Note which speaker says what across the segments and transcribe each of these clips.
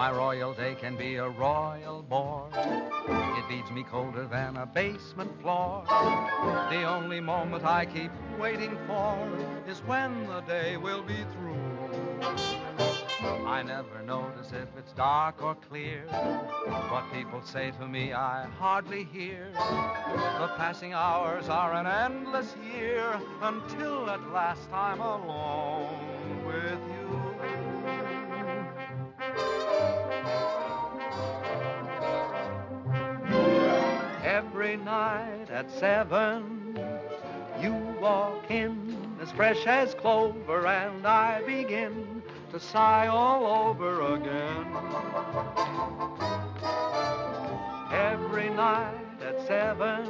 Speaker 1: My royal day can be a royal bore. It beats me colder than a basement floor. The only moment I keep waiting for is when the day will be through. I never notice if it's dark or clear. What people say to me I hardly hear. The passing hours are an endless year until at last I'm alone with you. Every night at 7, you walk in as fresh as clover, and I begin to sigh all over again. Every night at 7,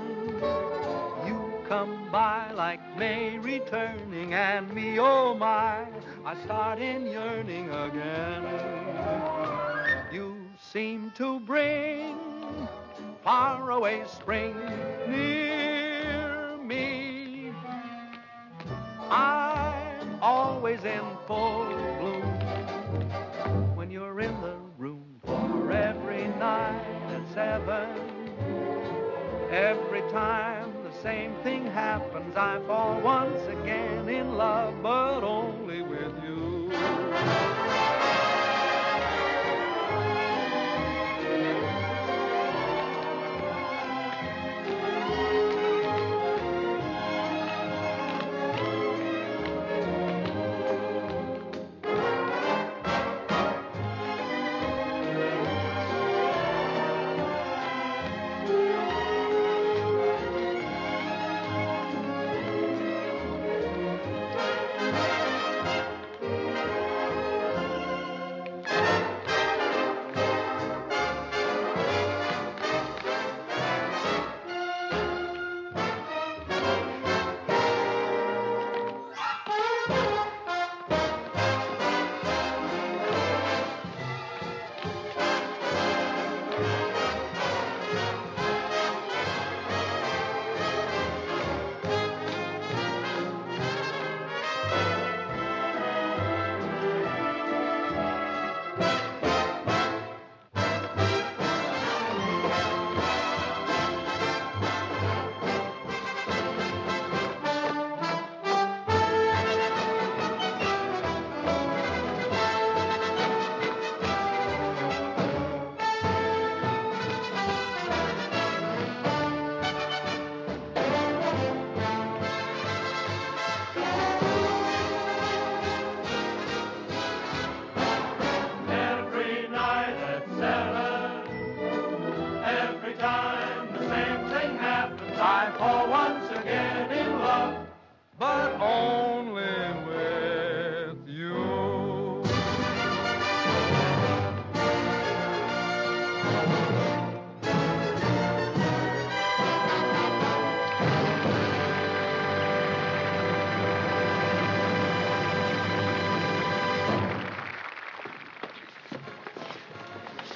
Speaker 1: you come by like May returning, and me, oh my, I start in yearning again. You seem to bring faraway spring near me. I'm always in full bloom when you're in the room. For every night at 7, every time the same thing happens, I fall once again in love, but only with you.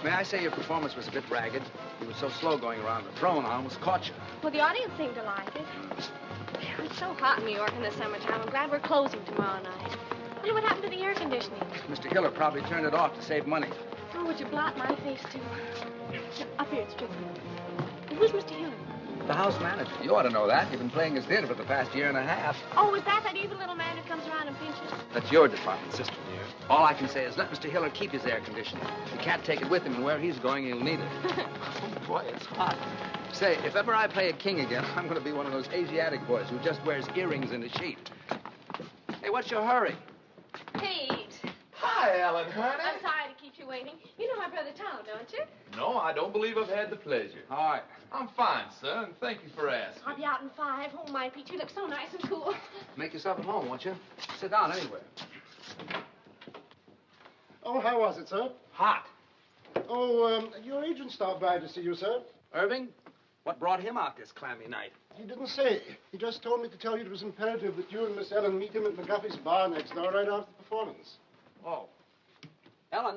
Speaker 2: May I say your performance was a bit ragged? You were so slow going around the throne, I almost caught you.
Speaker 3: Well, the audience seemed to like it. It's so hot in New York in the summertime. I'm glad we're closing tomorrow night. Wonder what happened to the air conditioning.
Speaker 2: Mr. Hiller probably turned it off to save money.
Speaker 3: Oh, would you blot my face, too? Up here, it's tricky. Who's Mr. Hiller?
Speaker 2: The house manager. You ought to know that. You've been playing his theater for the past year and a half.
Speaker 3: Oh, is that evil little man who comes around and pinches?
Speaker 2: That's your department, sister dear. All I can say is let Mr. Hiller keep his air conditioner. He can't take it with him, and where he's going, he'll need it. Oh, boy, it's hot. Say, if ever I play a king again, I'm going to be one of those Asiatic boys who just wears earrings and a sheet. Hey, what's your hurry?
Speaker 3: Pete.
Speaker 4: Hi, Ellen, honey.
Speaker 3: I'm sorry to keep you waiting. You know my brother Tom, don't you?
Speaker 4: No, I don't believe I've had the pleasure.
Speaker 2: All right.
Speaker 4: I'm fine, sir, and thank you for asking.
Speaker 3: I'll be out in 5. Oh, my Pete, you look so nice and cool.
Speaker 2: Make yourself at home, won't you? Sit down anywhere.
Speaker 5: Oh, how was it, sir?
Speaker 2: Hot.
Speaker 5: Oh, your agent stopped by to see you, sir.
Speaker 2: Irving, what brought him out this clammy night?
Speaker 5: He didn't say. He just told me to tell you it was imperative that you and Miss Ellen meet him at McGuffey's bar next door right after the performance.
Speaker 2: Oh. Ellen?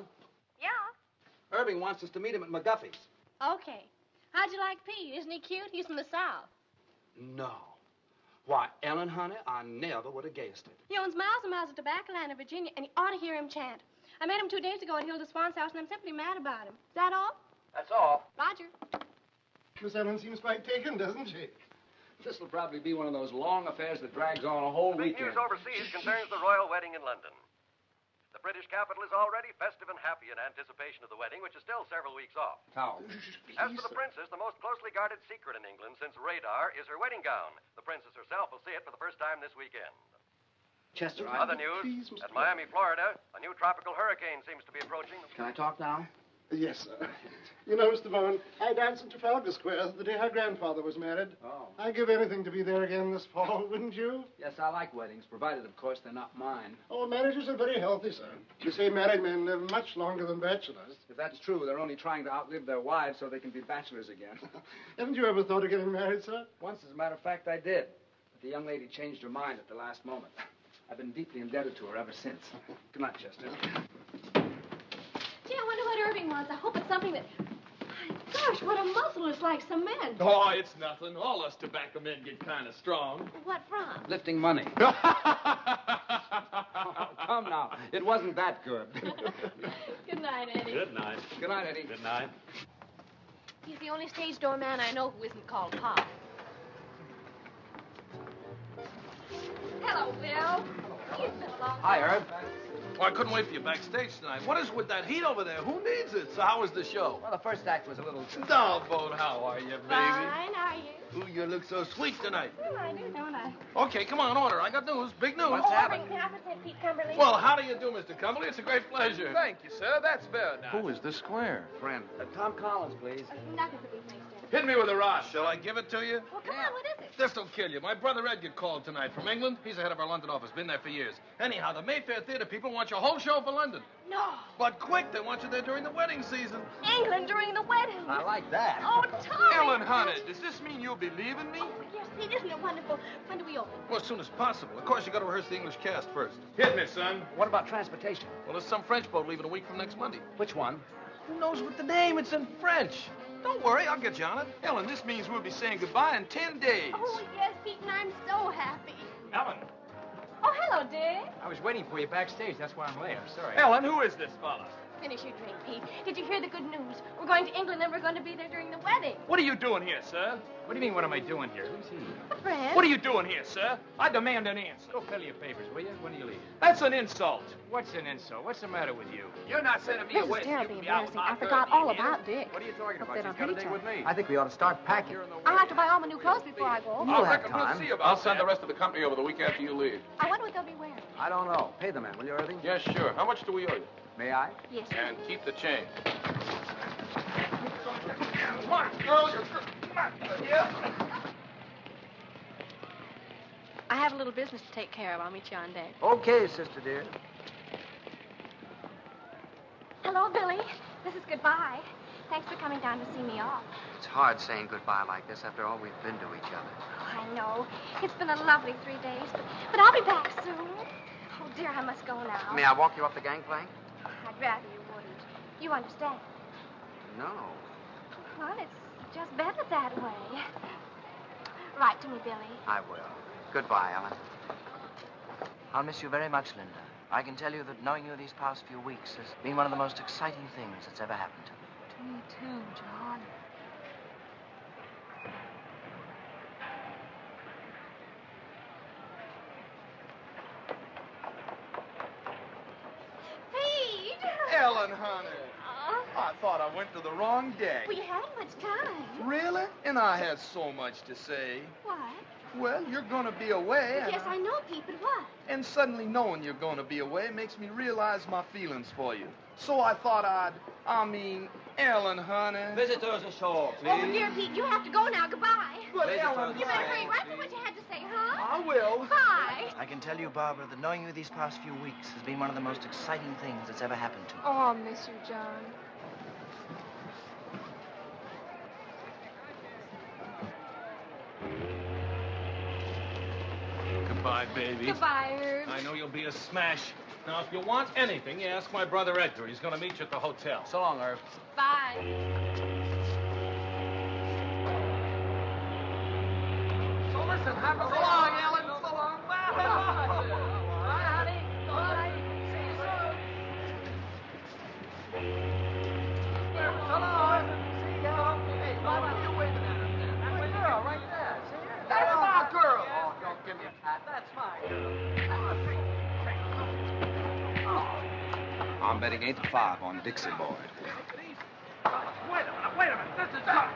Speaker 3: Yeah?
Speaker 2: Irving wants us to meet him at McGuffey's.
Speaker 3: Okay. How'd you like Pete? Isn't he cute? He's from the South.
Speaker 2: No. Why, Ellen, honey, I never would have guessed it.
Speaker 3: He owns miles and miles of tobacco land in Virginia, and you ought to hear him chant. I met him 2 days ago at Hilda Swan's house, and I'm simply mad about him. Is that all?
Speaker 2: That's all.
Speaker 3: Roger.
Speaker 5: Miss Ellen seems quite taken, doesn't she?
Speaker 2: This will probably be one of those long affairs that drags on a whole
Speaker 6: Big
Speaker 2: weekend.
Speaker 6: news overseas concerns the royal wedding in London. The British capital is already festive and happy in anticipation of the wedding, which is still several weeks off.
Speaker 2: Powell.
Speaker 6: As for the princess, the most closely guarded secret in England since radar is her wedding gown. The princess herself will see it for the first time this weekend.
Speaker 2: Chester,
Speaker 6: Other news,
Speaker 5: Please, Mr.
Speaker 6: at Miami, Florida, a new tropical hurricane seems to be approaching.
Speaker 2: Can I talk now?
Speaker 5: Yes, sir. You know, Mr. Bowen, I danced in Trafalgar Square the day her grandfather was married.
Speaker 2: Oh.
Speaker 5: I'd give anything to be there again this fall, wouldn't you?
Speaker 2: Yes, I like weddings, provided, of course, they're not mine.
Speaker 5: Oh, marriages are very healthy, sir. You say married men live much longer than bachelors.
Speaker 2: If that's true, they're only trying to outlive their wives so they can be bachelors again.
Speaker 5: Haven't you ever thought of getting married, sir?
Speaker 2: Once, as a matter of fact, I did. But the young lady changed her mind at the last moment. I've been deeply indebted to her ever since. Good night, Chester.
Speaker 3: Gee, I wonder what Irving wants. I hope it's something that... My gosh, what a muscle. It's like cement.
Speaker 4: Oh, it's nothing. All us tobacco men get kind of strong.
Speaker 3: What from?
Speaker 2: Lifting money. Oh, come now. It wasn't that good.
Speaker 3: Good night, Eddie.
Speaker 4: Good night.
Speaker 2: Good night, Eddie.
Speaker 4: Good night.
Speaker 3: He's the only stage door man I know who isn't called Pop. Hello, Bill. It's been a long
Speaker 2: Hi,
Speaker 3: time.
Speaker 2: Herb.
Speaker 7: Well, I couldn't wait for you backstage tonight. What is with that heat over there? Who needs it? So how was the show?
Speaker 2: Well, the first act was a little...
Speaker 7: No, Bo, how are you, baby?
Speaker 3: Fine, are you?
Speaker 7: Ooh, you look so sweet tonight.
Speaker 3: Well, I do, don't I?
Speaker 7: Okay, come on, order. I got news. Big news.
Speaker 2: What's happening?
Speaker 3: Bring half a cent, Pete Cumberly.
Speaker 7: Well, how do you do, Mr. Cumberly? It's a great pleasure.
Speaker 4: Thank you, sir. That's very nice.
Speaker 7: Who is this square?
Speaker 2: Friend. Tom Collins, please.
Speaker 3: Nothing to be thanked.
Speaker 4: Hit me with a rush.
Speaker 7: Shall I give it to you?
Speaker 3: Well, come on, what is it?
Speaker 7: This will kill you. My brother Edgar called tonight from England. He's the head of our London office. Been there for years. Anyhow, the Mayfair Theatre people want your whole show for London.
Speaker 3: No.
Speaker 7: But quick, they want you there during the wedding season.
Speaker 3: England during the wedding.
Speaker 2: I like that.
Speaker 3: Oh, Tommy.
Speaker 4: Ellen, honey, does this mean you'll be leaving me?
Speaker 3: Oh, yes, Pete, isn't it wonderful? When do we open?
Speaker 7: Well, as soon as possible. Of course, you got to rehearse the English cast first.
Speaker 4: Hit me, son.
Speaker 2: What about transportation?
Speaker 7: Well, there's some French boat leaving a week from next Monday.
Speaker 2: Which one?
Speaker 7: Who knows what the name? It's in French. Don't worry, I'll get you on it.
Speaker 4: Ellen, this means we'll be saying goodbye in 10 days.
Speaker 3: Oh, yes, Pete, and I'm so happy.
Speaker 4: Ellen.
Speaker 3: Oh, hello, Dick.
Speaker 2: I was waiting for you backstage. That's why I'm late. I'm sorry.
Speaker 4: Ellen, who is this fella?
Speaker 3: Finish your drink, Pete. Did you hear the good news? We're going to England and we're going to be there during the wedding.
Speaker 4: What are you doing here, sir?
Speaker 2: What do you mean, what am I doing here? Who's he?
Speaker 3: A friend.
Speaker 4: What are you doing here, sir? I demand an answer.
Speaker 2: Go fill your papers, will you? When do you leave?
Speaker 4: That's an insult.
Speaker 2: What's an insult? What's the matter with you?
Speaker 4: You're not sending me
Speaker 3: This is
Speaker 4: away. so you
Speaker 3: terribly
Speaker 4: can be out with
Speaker 3: embarrassing.
Speaker 4: my
Speaker 3: I forgot
Speaker 4: girl,
Speaker 3: all
Speaker 4: do you hear?
Speaker 3: about Dick.
Speaker 2: What are you talking
Speaker 3: Hope
Speaker 2: about?
Speaker 3: they
Speaker 2: She's
Speaker 3: don't
Speaker 2: got a
Speaker 3: hurt
Speaker 2: date
Speaker 3: each
Speaker 2: with
Speaker 3: other.
Speaker 2: me. I think we ought to start packing.
Speaker 3: I'll have to buy all my new clothes before I go.
Speaker 2: You'll
Speaker 4: I
Speaker 2: have
Speaker 4: reckon
Speaker 2: time.
Speaker 4: we'll see about
Speaker 7: I'll send
Speaker 4: that.
Speaker 7: the rest of the company over the week after you leave.
Speaker 3: I wonder what they'll be wearing.
Speaker 2: I don't know. Pay the man, will you, Irving?
Speaker 7: Yes, sure. How much do we owe you?
Speaker 2: May I?
Speaker 3: Yes.
Speaker 7: And keep the change.
Speaker 4: Come on, girls. Come on. Yeah.
Speaker 3: I have a little business to take care of. I'll meet you on deck.
Speaker 2: Okay, sister dear.
Speaker 3: Hello, Billy. This is goodbye. Thanks for coming down to see me off.
Speaker 8: It's hard saying goodbye like this after all we've been to each other.
Speaker 3: Oh, I know. It's been a lovely 3 days, but I'll be back soon. Oh, dear, I must go now.
Speaker 8: May I walk you up the gangplank?
Speaker 3: I'd rather you wouldn't. You understand?
Speaker 8: No.
Speaker 3: Well, it's just better that way. Write to me, Billy.
Speaker 8: I will. Goodbye, Ellen. I'll miss you very much, Linda. I can tell you that knowing you these past few weeks has been one of the most exciting things that's ever happened to me.
Speaker 3: To me, too, John. Pete!
Speaker 4: Ellen, honey. I thought I went to the wrong deck.
Speaker 3: We hadn't much time.
Speaker 4: Really? And I had so much to say.
Speaker 3: What?
Speaker 4: Well, you're going to be away.
Speaker 3: Yes, I know, Pete, but what?
Speaker 4: And suddenly knowing you're going to be away makes me realize my feelings for you. So I thought Ellen, honey.
Speaker 2: Visitors ashore, please.
Speaker 3: Oh, dear Pete, you have to go now. Goodbye.
Speaker 4: But Ellen,
Speaker 3: You better hurry right for what you had to say, huh?
Speaker 4: I will.
Speaker 3: Bye.
Speaker 8: I can tell you, Barbara, that knowing you these past few weeks has been one of the most exciting things that's ever happened to me.
Speaker 3: Oh, I'll miss you, John.
Speaker 7: Goodbye, baby.
Speaker 3: Goodbye, Herb.
Speaker 7: I know you'll be a smash. Now, if you want anything, you ask my brother Edgar. He's going to meet you at the hotel.
Speaker 2: So long, Irv.
Speaker 3: Bye.
Speaker 4: So listen, so long, Ellen. So long. Bye.
Speaker 3: Bye, honey. Bye. See you soon.
Speaker 2: I'm betting 8-5 on Dixie Boy.
Speaker 7: Wait a minute. This is not...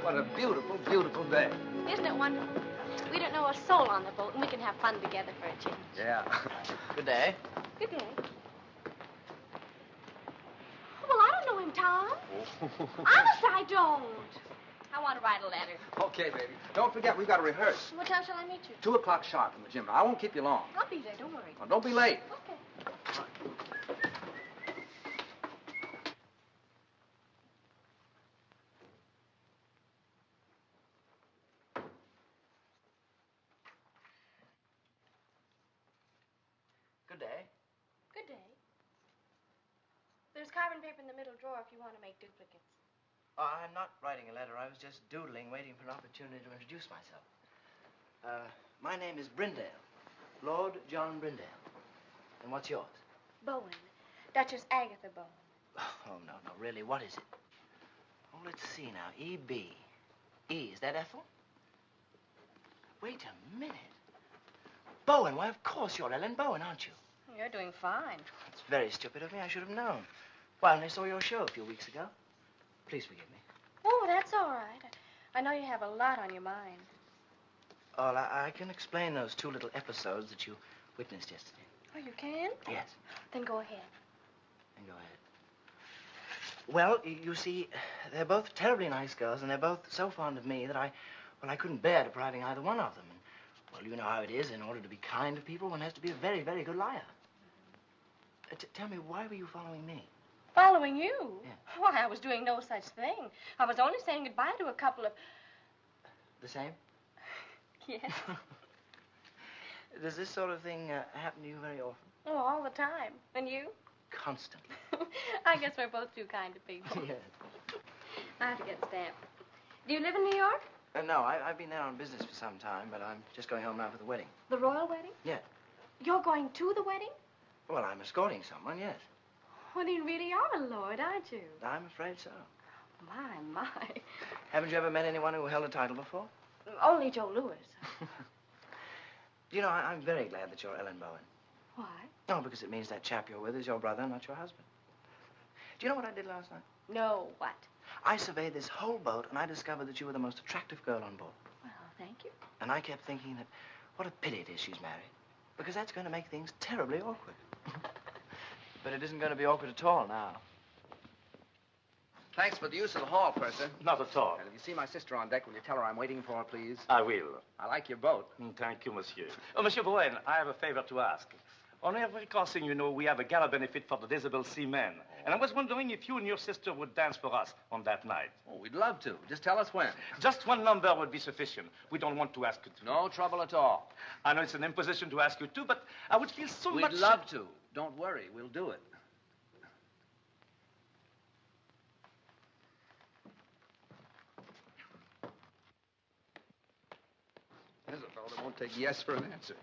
Speaker 2: What a beautiful, beautiful day.
Speaker 3: Isn't it wonderful? We don't know a soul on the boat, and we can have fun together for a change.
Speaker 2: Yeah.
Speaker 8: Good day.
Speaker 3: Good day. Well, I don't know him, Tom. Honest, I don't. I want to write a letter.
Speaker 2: Okay, baby. Don't forget, we've got to rehearse.
Speaker 3: What time shall I meet you?
Speaker 2: 2 o'clock sharp in the gym. I won't keep you long.
Speaker 3: I'll be there, don't worry.
Speaker 2: Well, don't be late.
Speaker 3: Okay.
Speaker 8: Good day.
Speaker 3: Good day. There's carbon paper in the middle drawer if you want to make duplicates.
Speaker 8: Oh, I'm not writing a letter. I was just doodling, waiting for an opportunity to introduce myself. My name is Brindale. Lord John Brindale. And what's yours?
Speaker 3: Bowen. Duchess Agatha Bowen.
Speaker 8: Oh, no, really, what is it? Oh, let's see now. E.B. E, is that Ethel? Wait a minute. Bowen, why, of course you're Ellen Bowen, aren't you?
Speaker 3: You're doing fine.
Speaker 8: It's very stupid of me. I should have known. Well, and I saw your show a few weeks ago. Please forgive me.
Speaker 3: Oh, that's all right. I know you have a lot on your mind.
Speaker 8: Oh, I can explain those 2 little episodes that you witnessed yesterday.
Speaker 3: Oh, you can?
Speaker 8: Yes.
Speaker 3: Then go ahead.
Speaker 8: Then go ahead. Well, you see, they're both terribly nice girls, and they're both so fond of me that I couldn't bear depriving either one of them. And, well, you know how it is. In order to be kind to people, one has to be a very, very good liar. Tell me, why were you following me?
Speaker 3: Following you?
Speaker 8: Yeah.
Speaker 3: Why, I was doing no such thing. I was only saying goodbye to a couple of...
Speaker 8: The same?
Speaker 3: Yes.
Speaker 8: Does this sort of thing happen to you very often?
Speaker 3: Oh, all the time. And you?
Speaker 8: Constantly.
Speaker 3: I guess we're both too kind to people.
Speaker 8: Yes.
Speaker 3: I have to get stamped. Do you live in New York?
Speaker 8: No, I've been there on business for some time, but I'm just going home now for the wedding.
Speaker 3: The royal wedding?
Speaker 8: Yeah.
Speaker 3: You're going to the wedding?
Speaker 8: Well, I'm escorting someone, yes.
Speaker 3: Well, you really are a lord, aren't you?
Speaker 8: I'm afraid so.
Speaker 3: My.
Speaker 8: Haven't you ever met anyone who held a title before?
Speaker 3: Only Joe Louis.
Speaker 8: You know, I'm very glad that you're Ellen Bowen.
Speaker 3: Why?
Speaker 8: No, because it means that chap you're with is your brother, not your husband. Do you know what I did last night?
Speaker 3: No, what?
Speaker 8: I surveyed this whole boat, and I discovered that you were the most attractive girl on board.
Speaker 3: Well, thank you.
Speaker 8: And I kept thinking that what a pity it is she's married, because that's going to make things terribly awkward. But it isn't going to be awkward at all now.
Speaker 2: Thanks for the use of the hall, Purser.
Speaker 9: Not at all.
Speaker 2: And if you see my sister on deck, will you tell her I'm waiting for her, please?
Speaker 9: I will.
Speaker 2: I like your boat.
Speaker 9: Thank you, monsieur. Oh, Monsieur Bowen, I have a favor to ask. On every crossing, you know, we have a gala benefit for the disabled seamen. And I was wondering if you and your sister would dance for us on that night.
Speaker 2: Oh, we'd love to. Just tell us when.
Speaker 9: Just one number would be sufficient. We don't want to ask you to.
Speaker 2: No trouble at all.
Speaker 9: I know it's an imposition to ask you to, but I would feel so much...
Speaker 2: We'd love to. Don't worry. We'll do it. There's a fellow that won't take yes for an answer.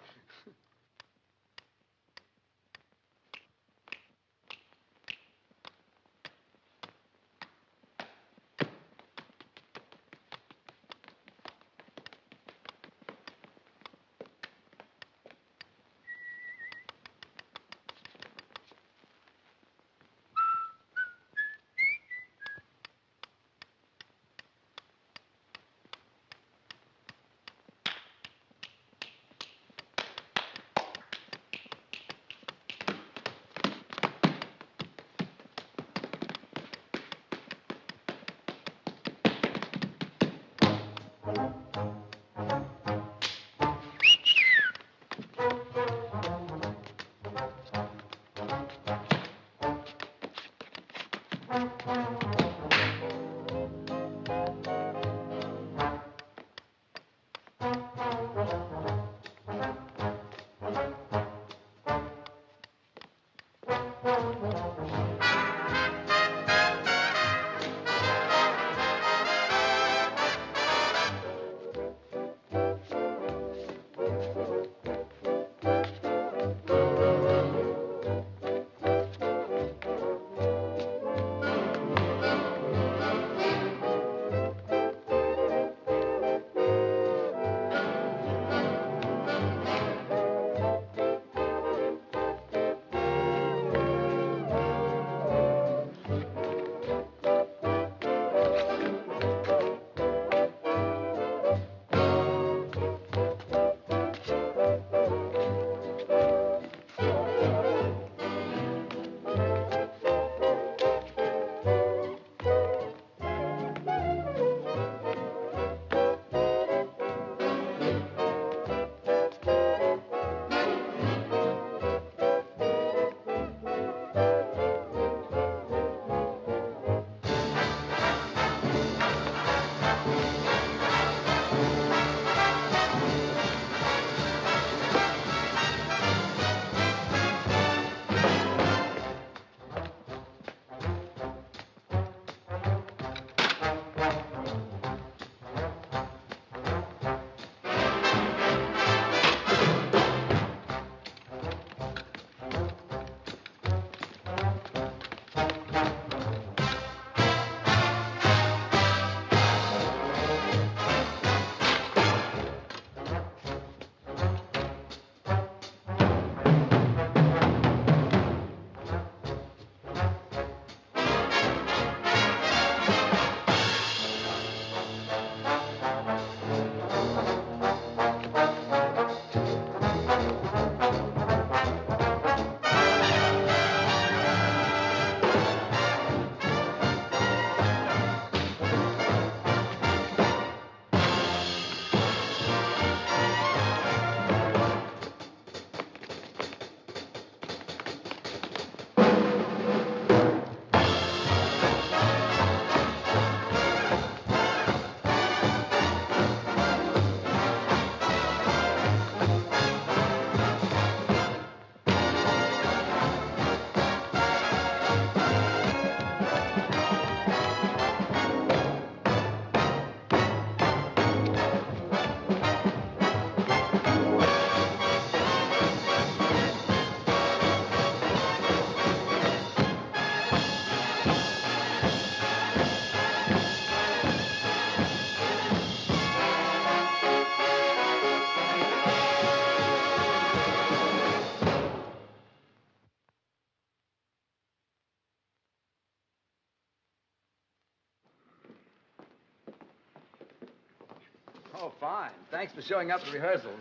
Speaker 2: fine. Thanks for showing up at rehearsals.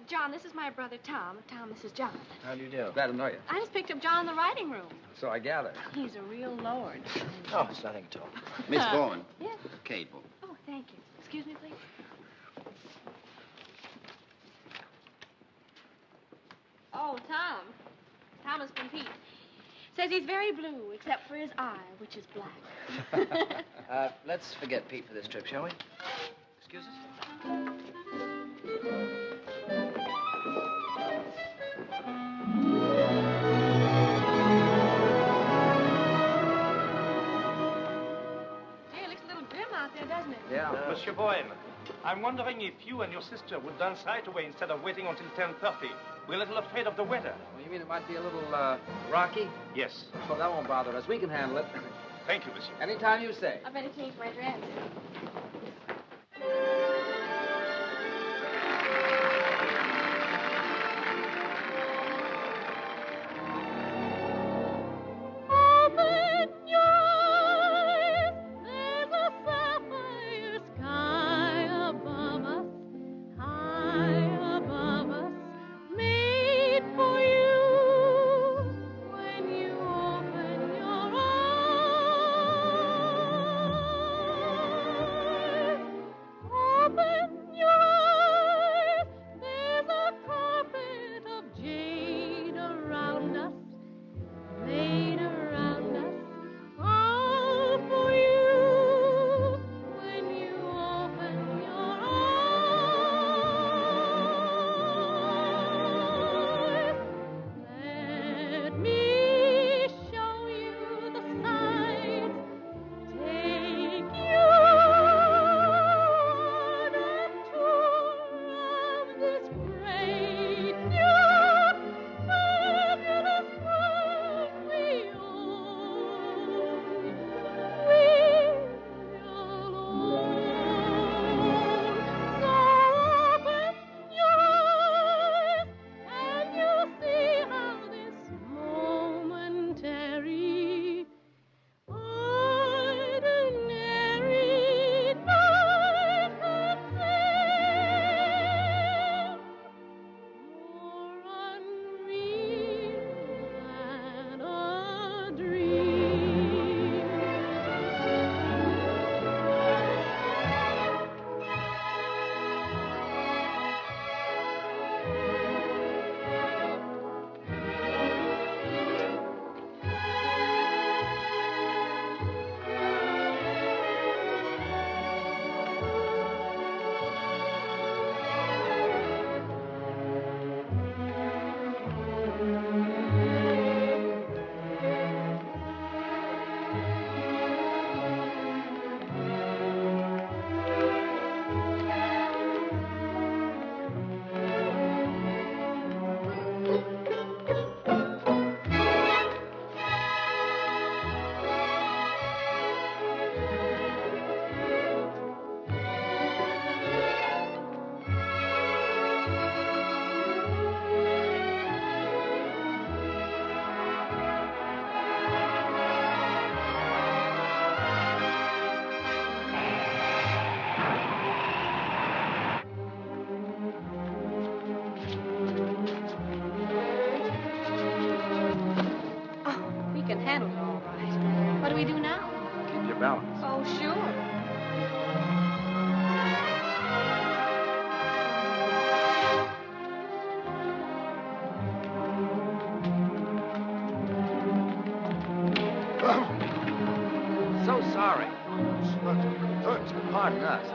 Speaker 3: John, this is my brother Tom. Tom, this is John.
Speaker 2: How do you do? Glad to know you.
Speaker 3: I just picked up John in the writing room.
Speaker 2: So I gather.
Speaker 3: He's a real lord.
Speaker 8: Oh, it's nothing at all.
Speaker 10: Miss Bowen.
Speaker 3: Yes.
Speaker 10: Cable.
Speaker 3: Oh, thank you. Excuse me, please. Oh, Tom. Thomas from Pete. Says he's very blue, except for his eye, which is black.
Speaker 8: Let's forget Pete for this trip, shall we? Excuse us?
Speaker 3: Gee, it looks a little grim out there, doesn't it?
Speaker 2: Yeah.
Speaker 9: Monsieur Bowen, I'm wondering if you and your sister would dance right away instead of waiting until 10:30. We're a little afraid of the weather.
Speaker 2: Well, you mean it might be a little, rocky?
Speaker 9: Yes.
Speaker 2: Oh, that won't bother us. We can handle it.
Speaker 9: Thank you, monsieur.
Speaker 2: Anytime you say.
Speaker 3: I better change my dress.
Speaker 2: balance.
Speaker 3: Oh, sure.
Speaker 2: So sorry. Pardon us.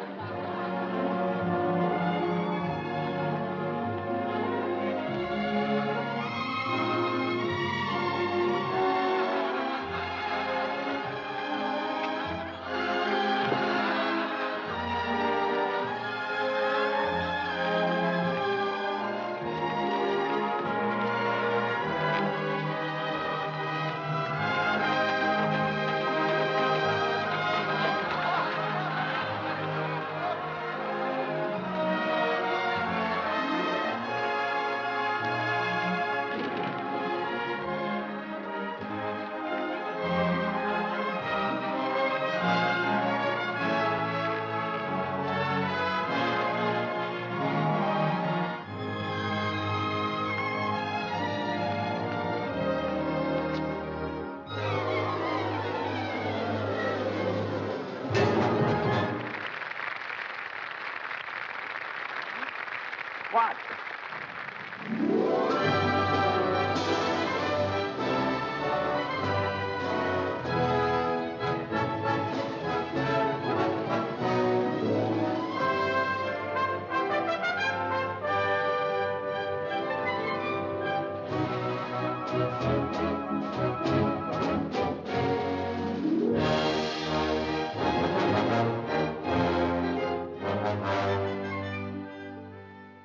Speaker 2: What?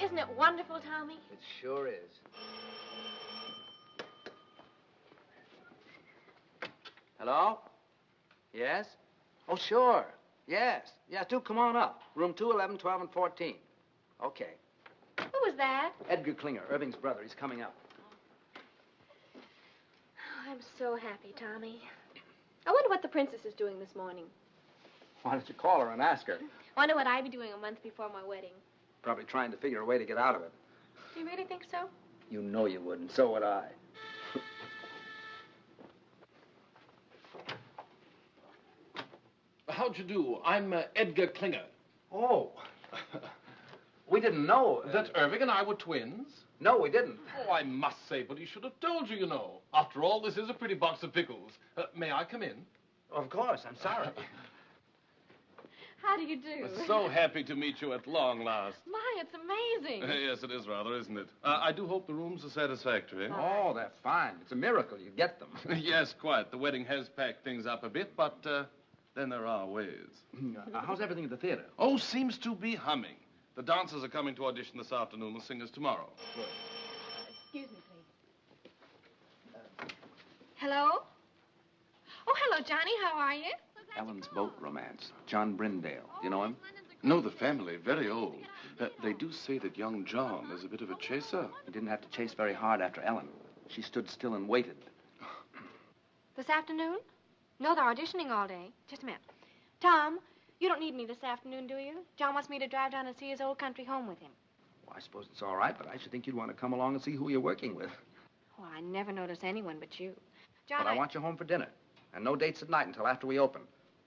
Speaker 3: Isn't it wonderful, Tommy?
Speaker 2: It sure is. Hello? Yes? Oh, sure. Yes. Yeah, do come on up. Room 2, 11, 12, and 14. Okay.
Speaker 3: Who was that?
Speaker 2: Edgar Klinger, Irving's brother. He's coming up.
Speaker 3: Oh, I'm so happy, Tommy. I wonder what the princess is doing this morning.
Speaker 2: Why don't you call her and ask her?
Speaker 3: Wonder what I'd be doing a month before my wedding.
Speaker 2: Probably trying to figure a way to get out of it.
Speaker 3: Do you really think so?
Speaker 2: You know you would, and so would I.
Speaker 7: How'd you do? I'm Edgar Klinger.
Speaker 2: Oh. We didn't know.
Speaker 7: That Irving and I were twins?
Speaker 2: No, we didn't.
Speaker 7: Oh, I must say, but he should have told you, you know. After all, this is a pretty box of pickles. May I come in?
Speaker 2: Of course, I'm sorry.
Speaker 3: How do you do?
Speaker 7: So happy to meet you at long last.
Speaker 3: My, it's amazing.
Speaker 7: Yes, it is rather, isn't it? I do hope the rooms are satisfactory.
Speaker 2: Oh, they're fine. It's a miracle you get them.
Speaker 7: Yes, quite. The wedding has packed things up a bit, but then there are ways.
Speaker 2: How's everything at the theater?
Speaker 7: Oh, seems to be humming. The dancers are coming to audition this afternoon, the singers tomorrow.
Speaker 2: Good.
Speaker 3: Excuse me, please. Hello? Oh, hello, Johnny. How are you?
Speaker 2: Ellen's boat romance. John Brindale. Do you know him?
Speaker 7: No, the family, very old. They do say that young John is a bit of a chaser.
Speaker 2: He didn't have to chase very hard after Ellen. She stood still and waited.
Speaker 3: This afternoon? No, they're auditioning all day. Just a minute. Tom, you don't need me this afternoon, do you? John wants me to drive down and see his old country home with him.
Speaker 2: Well, I suppose it's all right, but I should think you'd want to come along and see who you're working with.
Speaker 3: Oh, I never notice anyone but you. John,
Speaker 2: But I want you home for dinner. And no dates at night until after we open.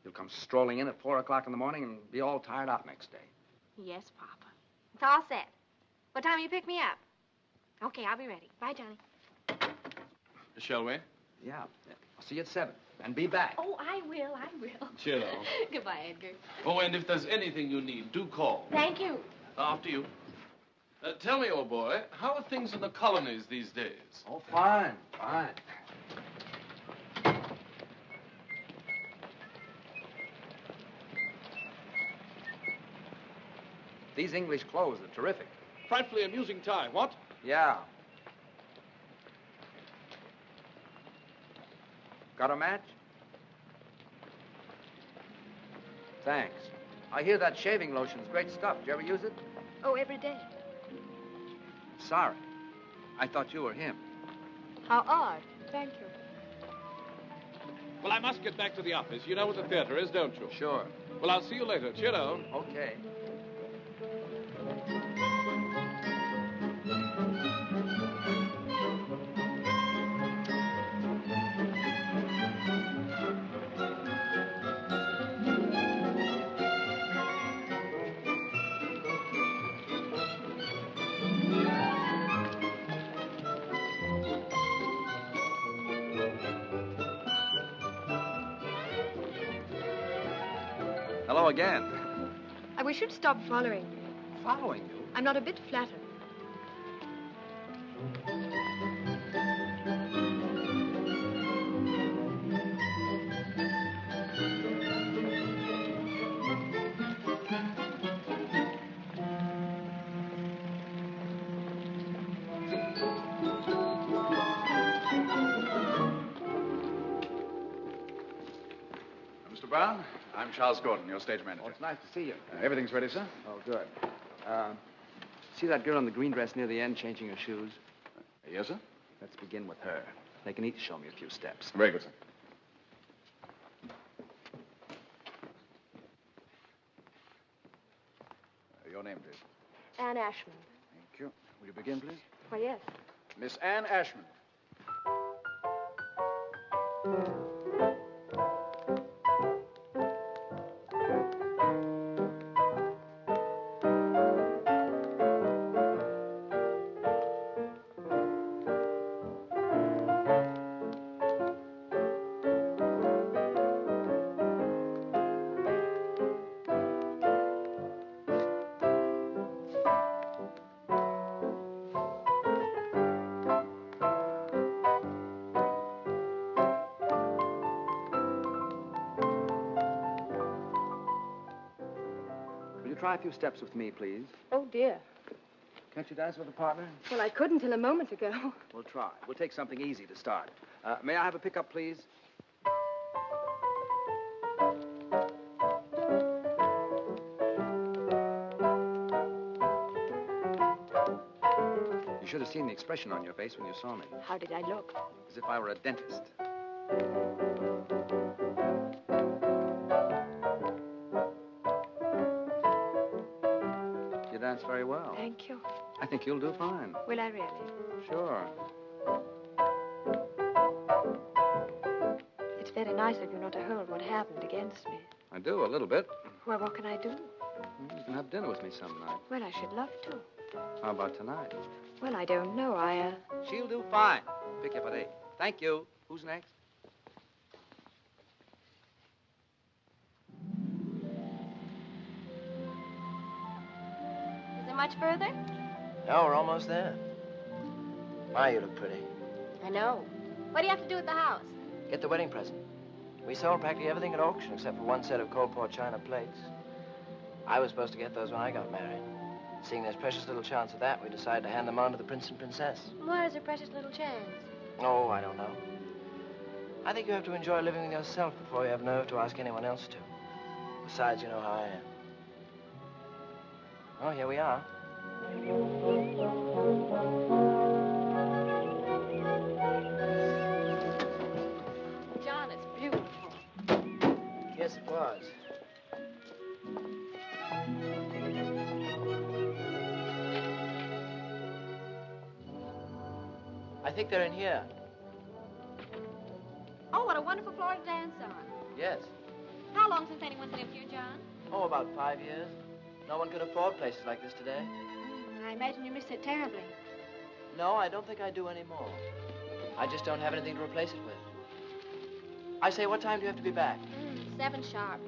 Speaker 2: You'll come strolling in at 4 o'clock in the morning and be all tired out next day.
Speaker 3: Yes, Papa. It's all set. What time you pick me up? Okay, I'll be ready. Bye, Johnny.
Speaker 7: Shall we?
Speaker 2: Yeah. I'll see you at 7. And be back.
Speaker 3: Oh, I will.
Speaker 7: Cheerio.
Speaker 3: Goodbye, Edgar.
Speaker 7: Oh, and if there's anything you need, do call.
Speaker 3: Thank you.
Speaker 7: After you. Tell me, old boy, how are things in the colonies these days?
Speaker 2: Oh, fine. These English clothes are terrific.
Speaker 7: Frightfully amusing tie, what?
Speaker 2: Yeah. Got a match? Thanks. I hear that shaving lotion's great stuff. Did you ever use it?
Speaker 3: Oh, every day.
Speaker 2: Sorry. I thought you were him.
Speaker 3: How odd. Thank you.
Speaker 7: Well, I must get back to the office. You know where the theater is, don't you?
Speaker 2: Sure.
Speaker 7: Well, I'll see you later. Cheerio.
Speaker 2: Okay. Hello again.
Speaker 3: I wish you'd stop following me.
Speaker 2: Following you?
Speaker 3: I'm not a bit flattered.
Speaker 10: Mr. Brown, I'm Charles Gordon, your stage manager.
Speaker 2: Oh, it's nice to see you.
Speaker 10: Everything's ready, sir?
Speaker 2: Oh, good. See that girl in the green dress near the end changing her shoes?
Speaker 10: Yes, sir?
Speaker 2: Let's begin with her. They can each show me a few steps.
Speaker 10: Very good, sir. Your name, please.
Speaker 3: Anne Ashmond.
Speaker 10: Thank you. Will you begin, please?
Speaker 3: Why, yes.
Speaker 10: Miss Anne Ashmond.
Speaker 2: try a few steps with me, please?
Speaker 3: Oh, dear.
Speaker 2: Can't you dance with a partner?
Speaker 3: Well, I couldn't till a moment ago.
Speaker 2: We'll try. We'll take something easy to start. May I have a pickup, please? You should have seen the expression on your face when you saw me.
Speaker 3: How did I look?
Speaker 2: As if I were a dentist. You dance very well.
Speaker 3: Thank you.
Speaker 2: I think you'll do fine.
Speaker 3: Will I really?
Speaker 2: Sure.
Speaker 3: It's very nice of you not to hold what happened against me.
Speaker 2: I do, a little bit.
Speaker 3: Well, what can I do?
Speaker 2: You can have dinner with me some night.
Speaker 3: Well, I should love to.
Speaker 2: How about tonight?
Speaker 3: Well, I don't know.
Speaker 2: She'll do fine. Pick you up at 8. Thank you. Who's next?
Speaker 3: Is it much further?
Speaker 8: No, we're almost there. My, you look pretty.
Speaker 3: I know. What do you have to do at the house?
Speaker 8: Get the wedding present. We sold practically everything at auction except for one set of cold port china plates. I was supposed to get those when I got married. Seeing there's precious little chance of that, we decided to hand them on to the prince and princess.
Speaker 3: Why is there precious little chance?
Speaker 8: Oh, I don't know. I think you have to enjoy living with yourself before you have nerve to ask anyone else to. Besides, you know how I am. Oh, here we are.
Speaker 3: John, it's beautiful.
Speaker 8: Yes, it was. I think they're in here.
Speaker 3: Oh, what a wonderful floor to dance on.
Speaker 8: Yes.
Speaker 3: How long since anyone's lived here, John?
Speaker 8: Oh, about 5 years. No one can afford places like this today.
Speaker 3: I imagine you miss it terribly.
Speaker 8: No, I don't think I do anymore. I just don't have anything to replace it with. I say, what time do you have to be back?
Speaker 3: 7 sharp.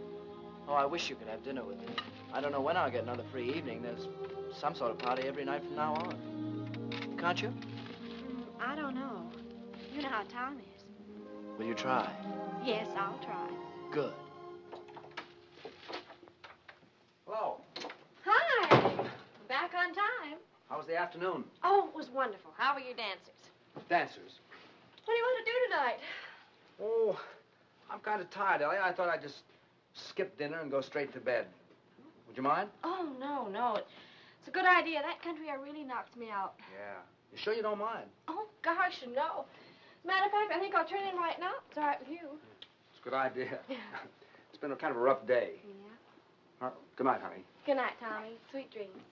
Speaker 8: Oh, I wish you could have dinner with me. I don't know when I'll get another free evening. There's some sort of party every night from now on. Can't you?
Speaker 3: I don't know. You know how Tom is.
Speaker 8: Will you try?
Speaker 3: Yes, I'll try.
Speaker 8: Good.
Speaker 2: Hello.
Speaker 3: Hi. Back on time.
Speaker 2: How was the afternoon?
Speaker 3: Oh, it was wonderful. How were your dancers?
Speaker 2: Dancers.
Speaker 3: What do you want to do tonight?
Speaker 2: Oh, I'm kind of tired, Ellie. I thought I'd just skip dinner and go straight to bed. Would you mind?
Speaker 3: Oh, no. It's a good idea. That country air really knocks me out.
Speaker 2: Yeah. You sure you don't mind?
Speaker 3: Oh, gosh, no. As a matter of fact, I think I'll turn in right now. It's all right with you.
Speaker 2: It's a good idea. It's been a kind of a rough day.
Speaker 3: Yeah.
Speaker 2: Good night, honey.
Speaker 3: Good night, Tommy. Sweet dreams.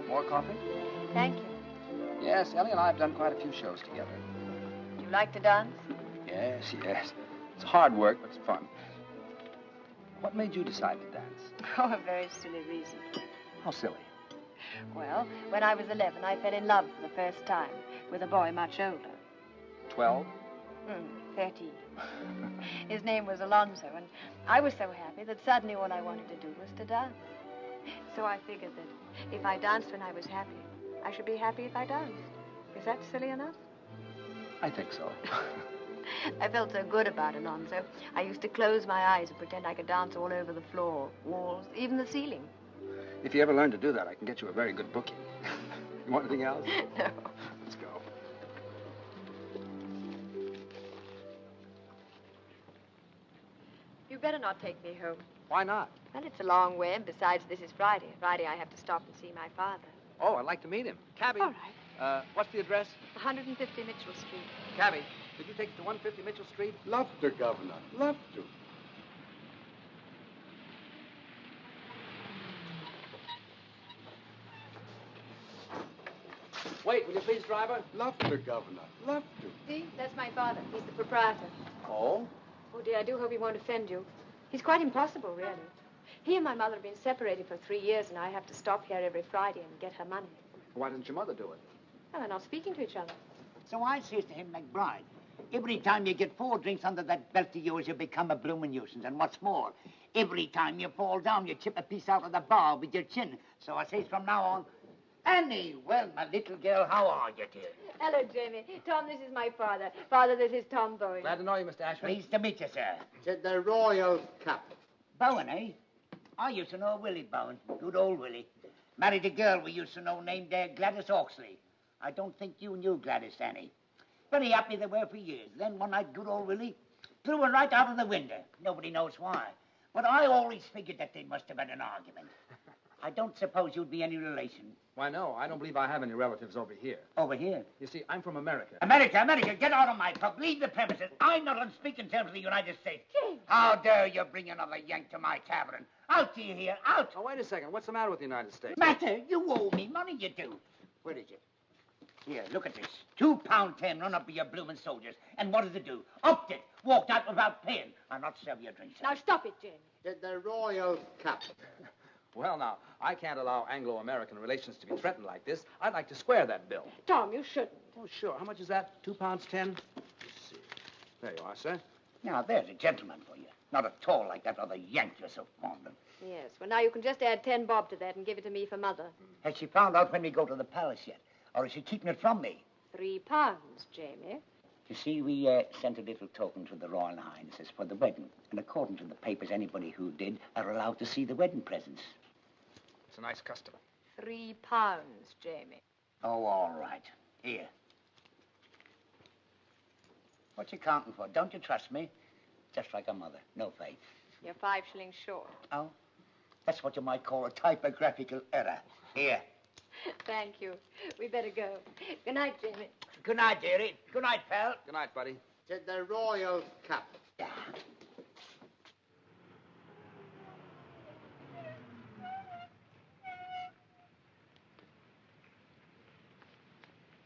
Speaker 2: More coffee?
Speaker 3: Thank you.
Speaker 2: Yes, Ellie and I have done quite a few shows together.
Speaker 3: Do you like to dance?
Speaker 2: Yes. It's hard work, but it's fun. What made you decide to dance?
Speaker 3: Oh, a very silly reason.
Speaker 2: How silly.
Speaker 3: Well, when I was 11, I fell in love for the first time with a boy much older.
Speaker 2: 12?
Speaker 3: 13. His name was Alonzo, and I was so happy that suddenly all I wanted to do was to dance. So I figured that if I danced when I was happy, I should be happy if I danced. Is that silly enough?
Speaker 2: I think so.
Speaker 3: I felt so good about Alonzo. I used to close my eyes and pretend I could dance all over the floor, walls, even the ceiling.
Speaker 2: If you ever learn to do that, I can get you a very good booking. You want anything else?
Speaker 3: No.
Speaker 2: Let's go.
Speaker 3: You'd better not take me home.
Speaker 2: Why not?
Speaker 3: Well, it's a long way, and besides, this is Friday. Friday, I have to stop and see my father.
Speaker 2: Oh, I'd like to meet him. Cabby.
Speaker 3: All right.
Speaker 2: What's the address?
Speaker 3: 150 Mitchell Street.
Speaker 2: Cabby, could you take us to 150 Mitchell Street?
Speaker 5: Love to, Governor. Love to.
Speaker 2: Wait, will you please, driver?
Speaker 5: Love to, Governor. Love to.
Speaker 3: See, that's my father. He's the proprietor.
Speaker 2: Oh?
Speaker 3: Oh, dear, I do hope he won't offend you. He's quite impossible, really. He and my mother have been separated for 3 years, and I have to stop here every Friday and get her money.
Speaker 2: Why didn't your mother do it?
Speaker 3: Well, they're not speaking to each other.
Speaker 11: So I says to him, McBride, every time you get 4 drinks under that belt of yours, you become a bloomin' nuisance. And what's more, every time you fall down, you chip a piece out of the bar with your chin. So I says from now on, Annie, well, my little girl, how are you, dear?
Speaker 3: Hello, Jamie. Tom, this is my father. Father, this is Tom Bowen.
Speaker 2: Glad to know you, Mr. Ashmond.
Speaker 11: Pleased to meet you, sir.
Speaker 5: To the Royal Cup.
Speaker 11: Bowen, eh? I used to know Willie Bowen. Good old Willie. Married a girl we used to know named Gladys Oxley. I don't think you knew Gladys, Annie. Very happy they were for years. Then one night, good old Willie threw her right out of the window. Nobody knows why. But I always figured that they must have had an argument. I don't suppose you'd be any relation.
Speaker 2: Why, no. I don't believe I have any relatives over here.
Speaker 11: Over here?
Speaker 2: You see, I'm from America.
Speaker 11: America, get out of my pub. Leave the premises. I'm not on speaking terms with the United States.
Speaker 3: James.
Speaker 11: How dare you bring another Yank to my tavern? Out to you here, out.
Speaker 2: Oh, wait a second. What's the matter with the United States?
Speaker 11: Matter? You owe me money, you do. Where is it? Here, look at this. £2.10 run up with your bloomin' soldiers. And what did it do? Upped it. Walked out without paying. I'll not serve you a drink, sir.
Speaker 3: Now, stop it, Jamie.
Speaker 5: To the Royal Cup.
Speaker 2: Well, now, I can't allow Anglo-American relations to be threatened like this. I'd like to square that bill.
Speaker 3: Tom, you shouldn't.
Speaker 2: Oh, sure. How much is that? £2.10? Let's see. There you are, sir.
Speaker 11: Now, there's a gentleman for you. Not at all like that other Yank you're so fond of.
Speaker 3: Yes, well, now you can just add 10 bob to that and give it to me for Mother.
Speaker 11: Has she found out when we go to the palace yet? Or is she keeping it from me?
Speaker 3: £3, Jamie.
Speaker 11: You see, we sent a little token to the Royal Highnesses for the wedding. And according to the papers, anybody who did are allowed to see the wedding presents.
Speaker 2: It's a nice custom.
Speaker 3: £3, Jamie.
Speaker 11: Oh, all right. Here. What you counting for? Don't you trust me? Just like a mother. No faith.
Speaker 3: You're 5 shillings short.
Speaker 11: Oh? That's what you might call a typographical error. Here.
Speaker 3: Thank you. We better go. Good night, Jamie.
Speaker 11: Good night, dearie. Good night, pal.
Speaker 2: Good night, buddy.
Speaker 5: To the Royal Cup.
Speaker 11: Yeah.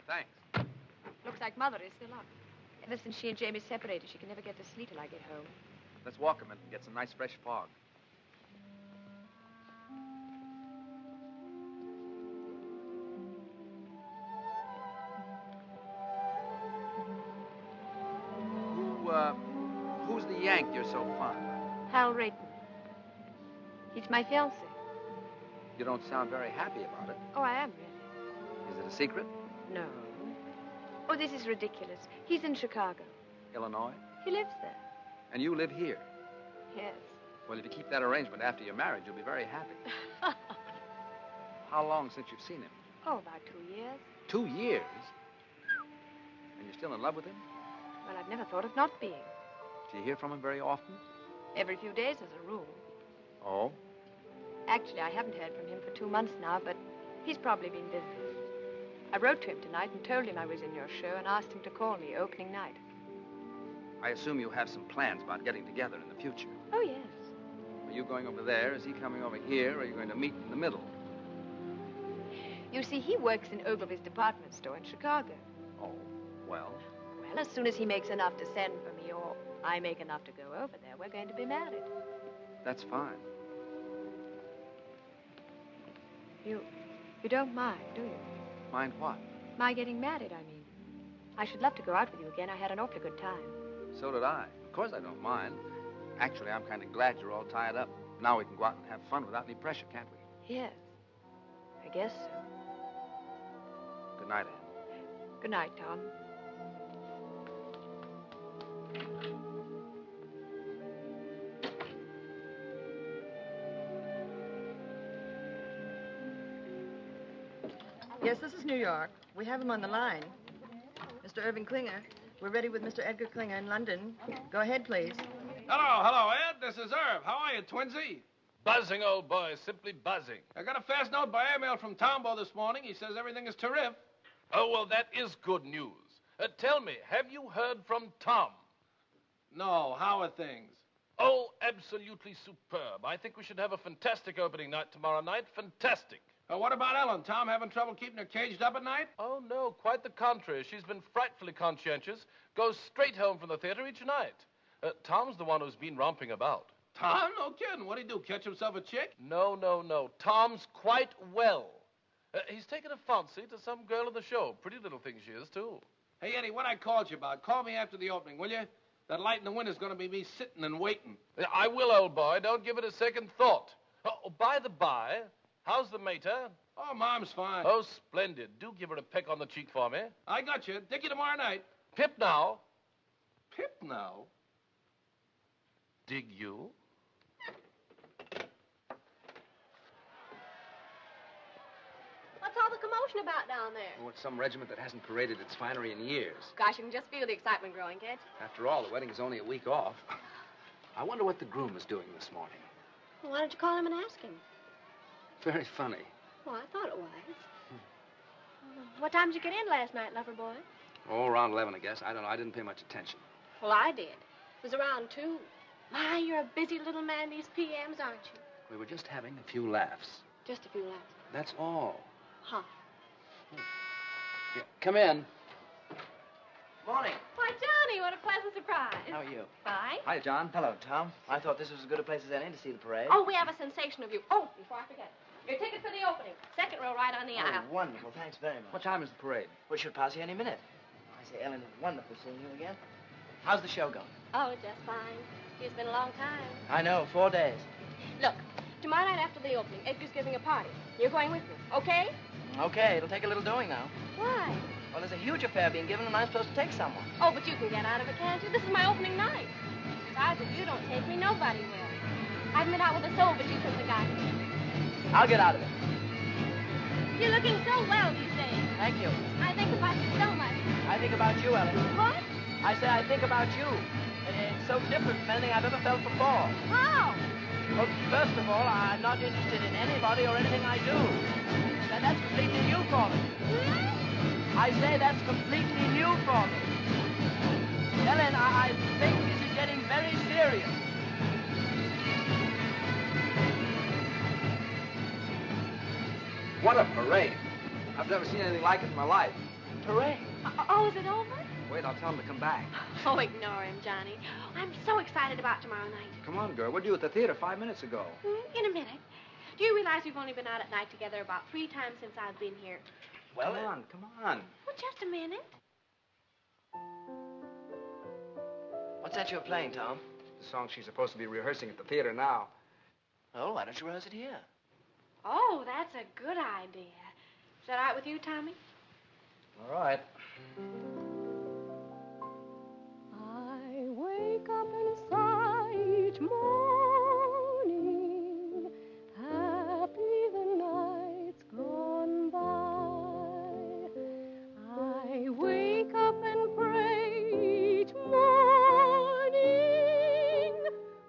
Speaker 2: Thanks.
Speaker 3: Looks like Mother is still up. Ever since she and Jamie separated, she can never get to sleep till I get home.
Speaker 2: Let's walk a minute and get some nice fresh fog. Who's the Yank you're so fond of?
Speaker 3: Hal Rayton. He's my fiancé.
Speaker 2: You don't sound very happy about it.
Speaker 3: Oh, I am, really.
Speaker 2: Is it a secret?
Speaker 3: No. Oh, this is ridiculous. He's in Chicago.
Speaker 2: Illinois?
Speaker 3: He lives there.
Speaker 2: And you live here?
Speaker 3: Yes.
Speaker 2: Well, if you keep that arrangement after your marriage, you'll be very happy. How long since you've seen him?
Speaker 3: Oh, about 2 years.
Speaker 2: 2 years? And you're still in love with him?
Speaker 3: Well, I've never thought of not being.
Speaker 2: Do you hear from him very often?
Speaker 3: Every few days, as a rule.
Speaker 2: Oh?
Speaker 3: Actually, I haven't heard from him for 2 months now, but he's probably been busy. I wrote to him tonight and told him I was in your show and asked him to call me opening night.
Speaker 2: I assume you have some plans about getting together in the future.
Speaker 3: Oh, yes.
Speaker 2: Are you going over there? Is he coming over here? Or are you going to meet in the middle?
Speaker 3: You see, he works in Ogilvy's department store in Chicago.
Speaker 2: Oh, well?
Speaker 3: Well, as soon as he makes enough to send for me, or I make enough to go over there, we're going to be married.
Speaker 2: That's fine.
Speaker 3: You don't mind, do you?
Speaker 2: Mind what?
Speaker 3: My getting married, I mean. I should love to go out with you again. I had an awfully good time.
Speaker 2: So did I. Of course I don't mind. Actually, I'm kind of glad you're all tied up. Now we can go out and have fun without any pressure, can't we?
Speaker 3: Yes. I guess so.
Speaker 2: Good night, Anne.
Speaker 3: Good night, Tom.
Speaker 12: Yes, this is New York. We have him on the line. Mr. Irving Klinger. We're ready with Mr. Edgar Klinger in London. Go ahead, please.
Speaker 7: Hello, Ed. This is Irv. How are you, Twinsy?
Speaker 13: Buzzing, old boy. Simply buzzing.
Speaker 7: I got a fast note by airmail from Tombo this morning. He says everything is terrific.
Speaker 13: Oh, well, that is good news. Tell me, have you heard from Tom?
Speaker 7: No. How are things?
Speaker 13: Oh, absolutely superb. I think we should have a fantastic opening night tomorrow night. Fantastic.
Speaker 7: What about Ellen? Tom having trouble keeping her caged up at night?
Speaker 13: Oh, no, quite the contrary. She's been frightfully conscientious. Goes straight home from the theater each night. Tom's the one who's been romping about.
Speaker 7: Tom? No kidding. What'd he do, catch himself a chick?
Speaker 13: No. Tom's quite well. He's taken a fancy to some girl in the show. Pretty little thing she is, too.
Speaker 7: Hey, Eddie, what I called you about, call me after the opening, will you? That light in the window's going to be me sitting and waiting.
Speaker 13: I will, old boy. Don't give it a second thought. Oh, by the by, how's the mater?
Speaker 7: Oh, Mom's fine.
Speaker 13: Oh, splendid. Do give her a peck on the cheek for me.
Speaker 7: I got you. Dick you tomorrow night.
Speaker 13: Pip now.
Speaker 7: Pip now?
Speaker 13: Dig you?
Speaker 14: What's all the commotion about down there?
Speaker 2: Oh, it's some regiment that hasn't paraded its finery in years.
Speaker 14: Gosh, you can just feel the excitement growing, can't you?
Speaker 2: After all, the wedding is only a week off. I wonder what the groom is doing this morning.
Speaker 14: Well, why don't you call him and ask him?
Speaker 2: Very funny.
Speaker 14: Well, I thought it was. What time did you get in last night, lover boy?
Speaker 2: Oh, around 11, I guess. I don't know. I didn't pay much attention.
Speaker 14: Well, I did. It was around 2. My, you're a busy little man these PMs, aren't you?
Speaker 2: We were just having a few laughs.
Speaker 14: Just a few laughs.
Speaker 2: That's all.
Speaker 14: Huh.
Speaker 2: Yeah, come in.
Speaker 8: Morning.
Speaker 14: Why, Johnny, what a pleasant surprise.
Speaker 8: How are you?
Speaker 14: Fine.
Speaker 2: Hi, John.
Speaker 8: Hello, Tom. I thought this was as good a place as any to see the parade.
Speaker 14: Oh, we have a sensation of you. Oh, before I forget. Your ticket for the opening. Second row right on the aisle.
Speaker 8: Oh, wonderful. Thanks very much.
Speaker 2: What time is the parade?
Speaker 8: We should pass you any minute. I say, Ellen, it's wonderful seeing you again. How's the show going?
Speaker 14: Oh, just fine. It's been a long time.
Speaker 8: I know, 4 days.
Speaker 14: Look, tomorrow night after the opening, Edgar's giving a party. You're going with me, okay?
Speaker 8: Okay, it'll take a little doing now.
Speaker 14: Why?
Speaker 8: Well, there's a huge affair being given, and I'm supposed to take someone.
Speaker 14: Oh, but you can get out of it, can't you? This is my opening night. Besides, if you don't take me, nobody will. I've been out with a soul, but you since I got here.
Speaker 8: I'll get out of it.
Speaker 14: You're looking so well these days.
Speaker 8: Thank you.
Speaker 14: I think about you so much.
Speaker 8: I think about you, Ellen.
Speaker 14: What?
Speaker 8: I say I think about you. It's so different from anything I've ever felt before.
Speaker 14: How?
Speaker 8: Well, first of all, I'm not interested in anybody or anything I do. That's completely new for me. I say that's completely new for me. Ellen, I think this is getting very serious.
Speaker 2: What a parade. I've never seen anything like it in my life.
Speaker 8: Parade?
Speaker 14: Oh, is it over?
Speaker 2: Wait, I'll tell him to come back.
Speaker 14: Oh, ignore him, Johnny. I'm so excited about tomorrow night.
Speaker 2: Come on, girl. We're due at the theater 5 minutes ago.
Speaker 14: In a minute. Do you realize we've only been out at night together about 3 times since I've been here?
Speaker 2: Well, come on.
Speaker 14: Well, just a minute.
Speaker 8: What's that you're playing, Tom?
Speaker 2: The song she's supposed to be rehearsing at the theater now.
Speaker 8: Oh, why don't you rehearse it here?
Speaker 14: Oh, that's a good idea. Is that all right with you, Tommy?
Speaker 2: All right.
Speaker 15: I wake up and sigh each morning, happy the night's gone by. I wake up and pray each morning,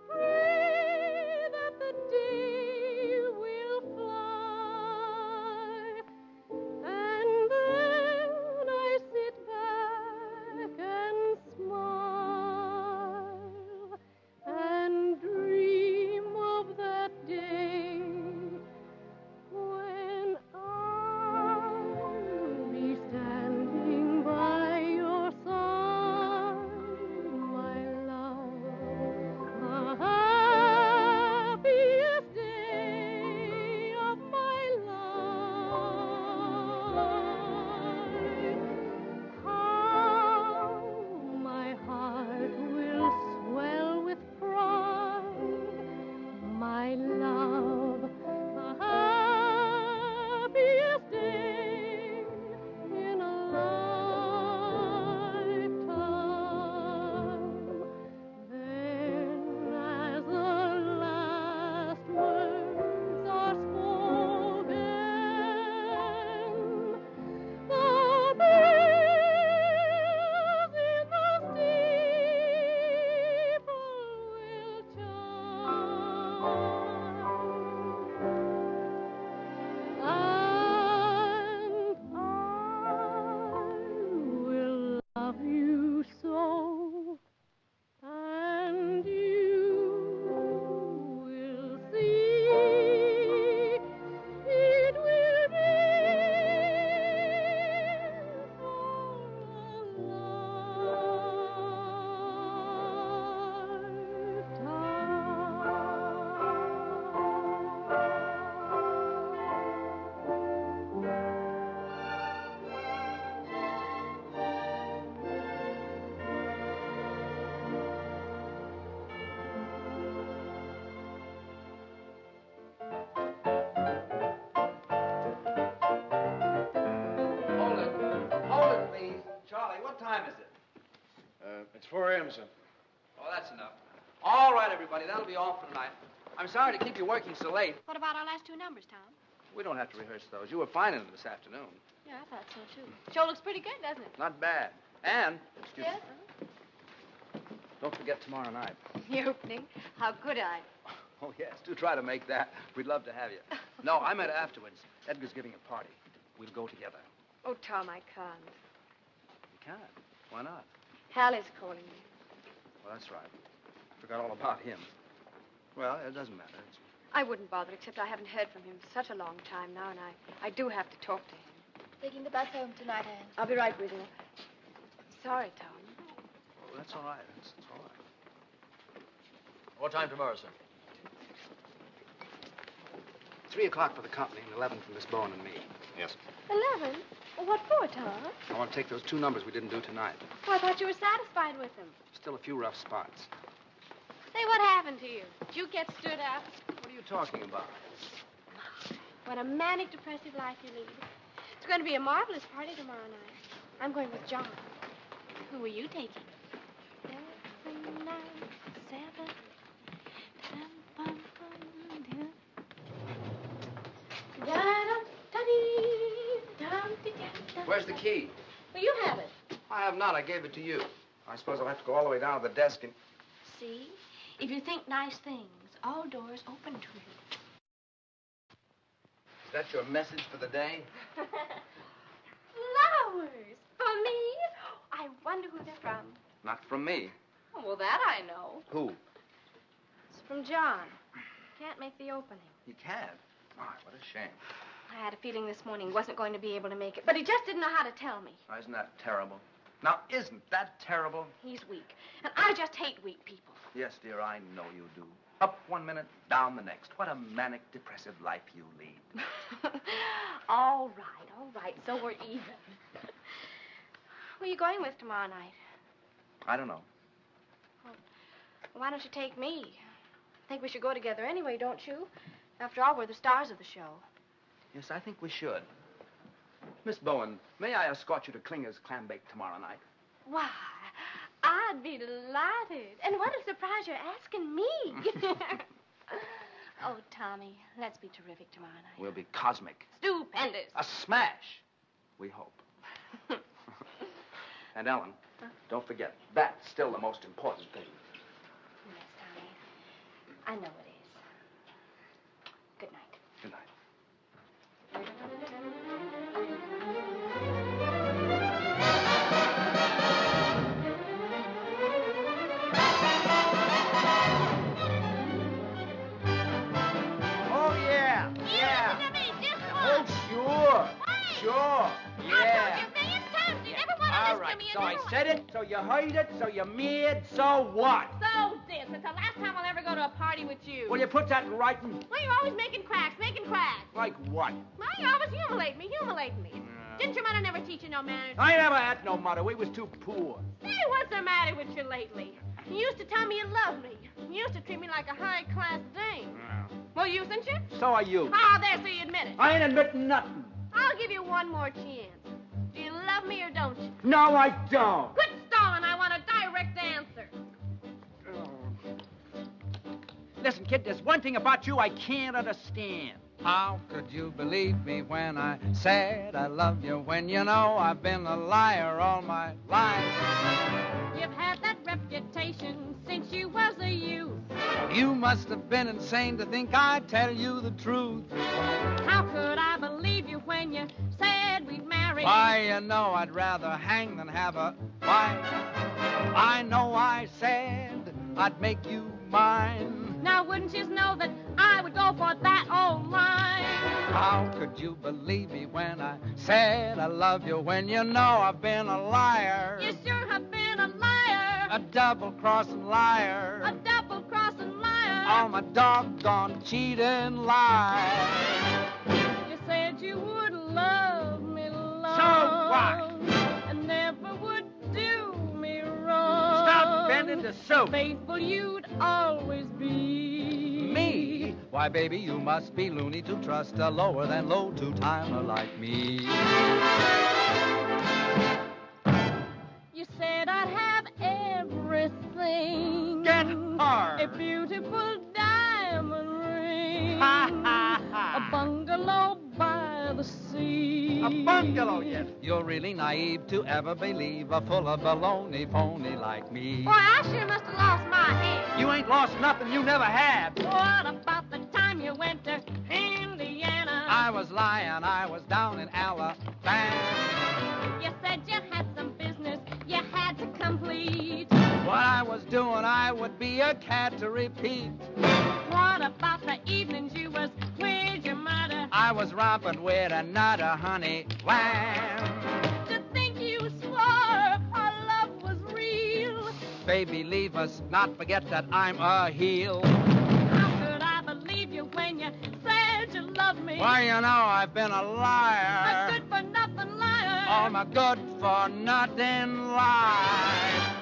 Speaker 15: pray that the day will fly, and then I sit back and smile and dream. love you so, and you will see it will be for
Speaker 2: Hold it, please. Charlie, what time is it?
Speaker 5: It's 4 a.m., sir.
Speaker 2: Oh, that's enough. All right, everybody, that'll be all for tonight. I'm sorry to keep you working so late.
Speaker 14: What about our last two numbers, Tom?
Speaker 2: We don't have to rehearse those. You were fine in them this afternoon.
Speaker 14: Yeah, I thought so, too. Show looks pretty good, doesn't it?
Speaker 2: Not bad. And, excuse
Speaker 14: Yes?
Speaker 2: me, don't forget tomorrow night.
Speaker 3: The opening? How could I?
Speaker 2: Oh, yes, do try to make that. We'd love to have you. No, I meant afterwards. Edgar's giving a party. We'll go together.
Speaker 3: Oh, Tom, I can't.
Speaker 2: You can't. Why not?
Speaker 3: Hal is calling me.
Speaker 2: Well, that's right. Forgot all about him. Well, it doesn't matter.
Speaker 3: I wouldn't bother, except I haven't heard from him for such a long time now, and I do have to talk to him.
Speaker 14: Taking the bus home tonight, Anne.
Speaker 3: I'll be right with you. Sorry, Tom.
Speaker 2: Oh, that's all right. That's all right.
Speaker 6: What time tomorrow, sir?
Speaker 2: 3 o'clock for the company and 11 for Miss Bowen and me.
Speaker 10: Yes.
Speaker 14: 11? Well, what for, Tom?
Speaker 2: I want to take those 2 numbers we didn't do tonight.
Speaker 14: Oh, I thought you were satisfied with them.
Speaker 2: Still a few rough spots.
Speaker 14: Say, what happened to you? Did you get stood up?
Speaker 2: What are you talking about?
Speaker 14: What a manic, depressive life you lead. It's going to be a marvelous party tomorrow night. I'm going with John. Who are you taking? 7, 9, 7.
Speaker 2: Where's the key?
Speaker 14: Well, you have it.
Speaker 2: I have not. I gave it to you. I suppose I'll have to go all the way down to the desk and...
Speaker 14: See? If you think nice things, all doors open to you.
Speaker 2: Is that your message for the day?
Speaker 14: Flowers! For me? I wonder who they're from.
Speaker 2: Not from me.
Speaker 14: Oh, well, that I know.
Speaker 2: Who?
Speaker 14: It's from John. Can't make the opening.
Speaker 2: He can't. Oh, what a shame.
Speaker 14: I had a feeling this morning he wasn't going to be able to make it, but he just didn't know how to tell me.
Speaker 2: Oh, isn't that terrible? Now, isn't that terrible?
Speaker 14: He's weak, and I just hate weak people.
Speaker 2: Yes, dear, I know you do. Up 1 minute, down the next. What a manic, depressive life you lead.
Speaker 14: All right, so we're even. Who are you going with tomorrow night?
Speaker 2: I don't know.
Speaker 14: Well, why don't you take me? I think we should go together anyway, don't you? After all, we're the stars of the show.
Speaker 2: Yes, I think we should. Miss Bowen, may I escort you to Klinger's clam bake tomorrow night?
Speaker 14: Why, I'd be delighted. And what a surprise you're asking me. Oh, Tommy, let's be terrific tomorrow night.
Speaker 2: We'll be cosmic.
Speaker 14: Stupendous.
Speaker 2: A smash, we hope. And Ellen, don't forget, that's still the most important thing.
Speaker 14: Yes, Tommy. I know it is. Good night.
Speaker 2: Good night.
Speaker 11: Oh, yeah. Oh, sure. Sure. Yeah. All right, so I said it, so you heard it, so you mad, so what?
Speaker 14: So this. It's the last time I'll ever go to a party with you.
Speaker 11: Well, you put that in writing.
Speaker 14: Well, you're always making cracks.
Speaker 11: Like what?
Speaker 14: Well, you always humiliate me. Didn't your mother never teach you no manners?
Speaker 11: I never had no mother. We was too poor.
Speaker 14: Hey, what's the matter with you lately? You used to tell me you loved me. You used to treat me like a high-class dame. Well, usen't you?
Speaker 11: So are you.
Speaker 14: Oh, there, so you admit it.
Speaker 11: I ain't admitting nothing.
Speaker 14: I'll give you one more chance. Do you love me or don't you?
Speaker 11: No, I don't.
Speaker 14: Quit stalling. I want a direct answer.
Speaker 11: Listen, kid, there's one thing about you I can't understand.
Speaker 1: How could you believe me when I said I love you, when you know I've been a liar all my life?
Speaker 15: You've had that reputation since you was a youth.
Speaker 1: You must have been insane to think I'd tell you the truth.
Speaker 15: How could I believe believe you when you said we'd marry.
Speaker 1: Why, you know I'd rather hang than have a wife. I know I said I'd make you mine.
Speaker 15: Now, wouldn't you know that I would go for that old line?
Speaker 1: How could you believe me when I said I love you when you know I've been a liar?
Speaker 15: You sure have been a liar.
Speaker 1: A double-crossing liar.
Speaker 15: A double-crossing liar.
Speaker 1: Oh, my doggone cheating lie.
Speaker 15: You said you would love me long.
Speaker 1: So what?
Speaker 15: And never would do me wrong.
Speaker 1: Stop bending the soup.
Speaker 15: Faithful you'd always be.
Speaker 1: Me? Why, baby, you must be loony to trust a lower than low two-timer like me.
Speaker 15: You said I'd have everything.
Speaker 1: Get hard.
Speaker 15: A beautiful diamond ring.
Speaker 1: Ha, ha, ha.
Speaker 15: A bungalow by the sea.
Speaker 1: A bungalow, yes. You're really naive to ever believe a full of baloney pony like me.
Speaker 15: Boy, I sure must have lost my head.
Speaker 1: You ain't lost nothing you never had.
Speaker 15: What about the time you went to Indiana?
Speaker 1: I was lying. I was down in Alabama.
Speaker 15: You said you had some business you had to complete.
Speaker 1: What I was doing, I would be a cat to repeat.
Speaker 15: What about the evenings you was with your mother?
Speaker 1: I was romping with another honey lamb.
Speaker 15: To think you swore our love was real.
Speaker 1: Baby, leave us, not forget that I'm a heel.
Speaker 15: How could I believe you when you said you loved me?
Speaker 1: Why, you know I've been a liar.
Speaker 15: A good-for-nothing liar.
Speaker 1: Oh, my good-for-nothing lie.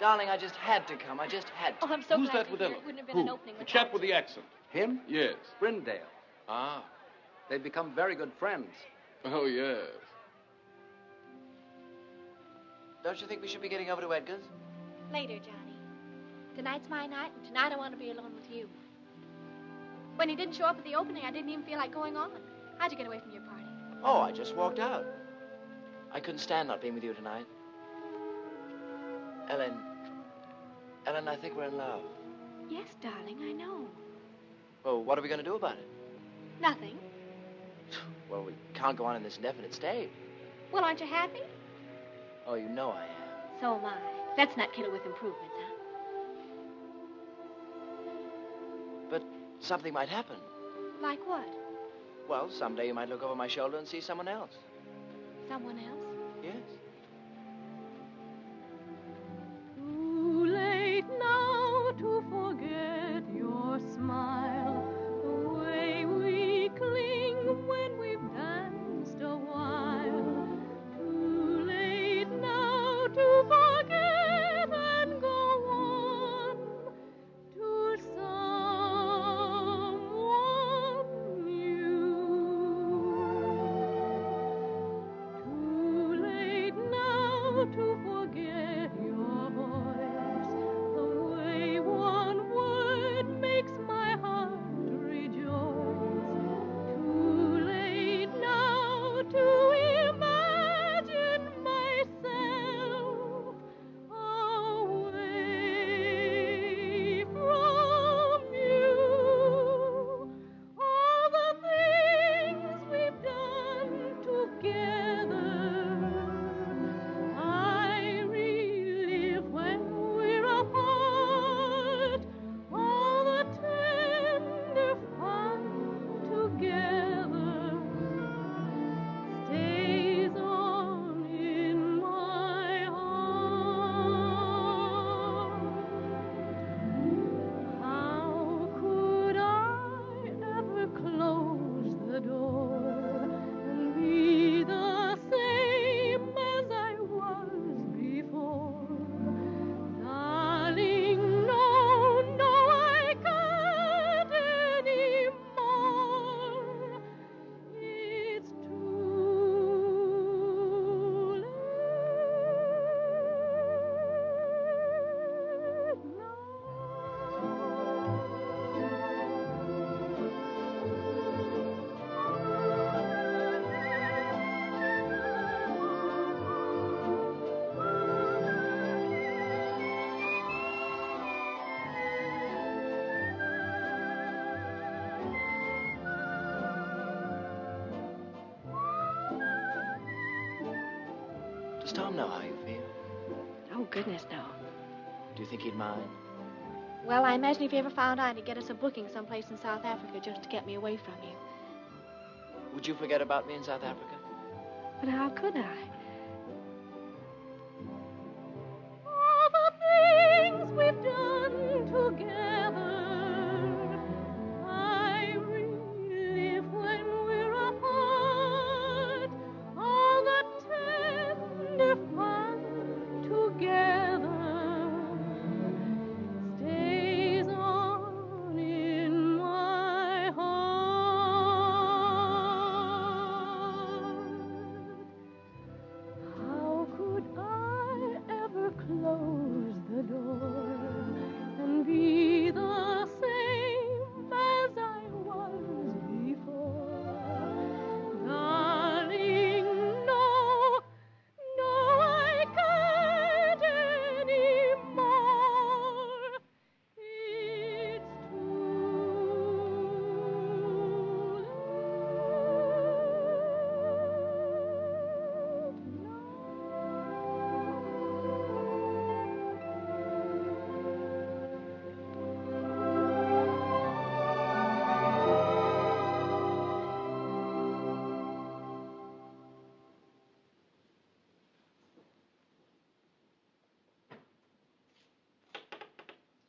Speaker 8: Darling, I just had to come. I just had to.
Speaker 14: Oh, I'm so
Speaker 13: Who's
Speaker 14: glad
Speaker 13: that
Speaker 14: to
Speaker 13: with
Speaker 14: hear
Speaker 13: Ellen?
Speaker 14: it wouldn't have been an
Speaker 13: Who?
Speaker 14: opening
Speaker 13: The
Speaker 14: without
Speaker 13: chap with
Speaker 14: you.
Speaker 13: the accent.
Speaker 2: Him?
Speaker 13: Yes.
Speaker 2: Brindale.
Speaker 13: Ah.
Speaker 2: They've become very good friends.
Speaker 13: Oh, yes.
Speaker 8: Don't you think we should be getting over to Edgar's?
Speaker 14: Later, Johnny. Tonight's my night, and tonight I want to be alone with you. When he didn't show up at the opening, I didn't even feel like going on. How'd you get away from your party?
Speaker 8: Oh, I just walked out. I couldn't stand not being with you tonight. Ellen, I think we're in love.
Speaker 14: Yes, darling, I know.
Speaker 8: Well, what are we going to do about it?
Speaker 14: Nothing.
Speaker 8: Well, we can't go on in this indefinite state.
Speaker 14: Well, aren't you happy?
Speaker 8: Oh, you know I am.
Speaker 14: So am I. Let's not kid it with improvements, huh?
Speaker 8: But something might happen.
Speaker 14: Like what?
Speaker 8: Well, someday you might look over my shoulder and see someone else.
Speaker 14: Someone else?
Speaker 8: Yes.
Speaker 15: Too late now to forget your smile, the way we cling when we've danced a while. Too late now to forget and go on to someone new. Too late now to forget your voice, the way one word makes my heart rejoice. Too late now to imagine myself away from you. All the things we've done together, I relive when we're apart. All the tender fun together stays on in my heart. How could I ever close the door and be the same as I was before? Darling, no, I can't anymore. It's too late now.
Speaker 8: Does Tom know how you feel?
Speaker 14: Oh, goodness, no.
Speaker 8: Do you think he'd mind?
Speaker 14: Well, I imagine if he ever found out, he'd get us a booking someplace in South Africa just to get me away from you.
Speaker 8: Would you forget about me in South Africa?
Speaker 14: But how could I?
Speaker 15: All the things we've done together, I relive when we're apart. All the tender fun together stays on in my heart. How could I ever close the door and be the same as I was before? Darling, no, I can't anymore. It's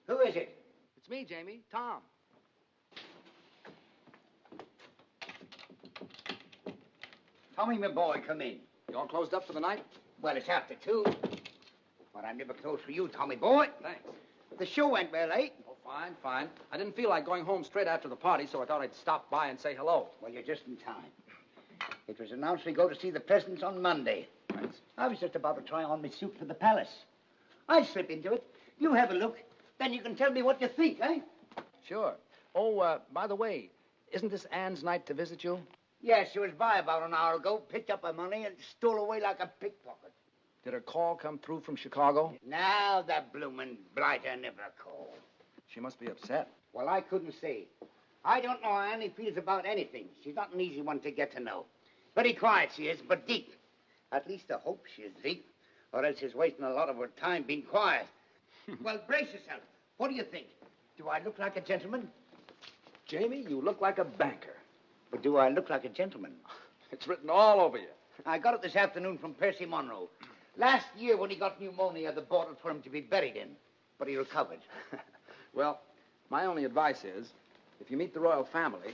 Speaker 11: Who is it?
Speaker 2: It's me, Jamie. Tom.
Speaker 11: Tommy, my boy, come in.
Speaker 2: You all closed up for the night?
Speaker 11: Well, it's after 2.
Speaker 2: My
Speaker 11: But I'm never close for you, Tommy boy.
Speaker 2: Thanks.
Speaker 11: The show went well, eh?
Speaker 2: Oh, fine, fine. I didn't feel like going home straight after the party, so I thought I'd stop by and say hello.
Speaker 11: Well, you're just in time. It was announced we go to see the presidents on Monday.
Speaker 2: Thanks.
Speaker 11: I was just about to try on my suit for the palace. I'll slip into it. You have a look. Then you can tell me what you think, eh?
Speaker 2: Sure. Oh, by the way, isn't this Anne's night to visit you?
Speaker 11: Yes, she was by about an hour ago, picked up her money, and stole away like a pickpocket.
Speaker 2: Did her call come through from Chicago?
Speaker 11: Now the bloomin' blighter never called.
Speaker 2: She must be upset.
Speaker 11: Well, I couldn't say. I don't know how Annie feels about anything. She's not an easy one to get to know. Very quiet she is, but deep. At least I hope she is deep, or else she's wasting a lot of her time being quiet. Well, brace yourself. What do you think? Do I look like a gentleman?
Speaker 2: Jamie, you look like a banker.
Speaker 11: But do I look like a gentleman?
Speaker 2: It's written all over you.
Speaker 11: I got it this afternoon from Percy Monroe. Last year when he got pneumonia, they bought it for him to be buried in. But he recovered.
Speaker 2: Well, my only advice is, if you meet the royal family,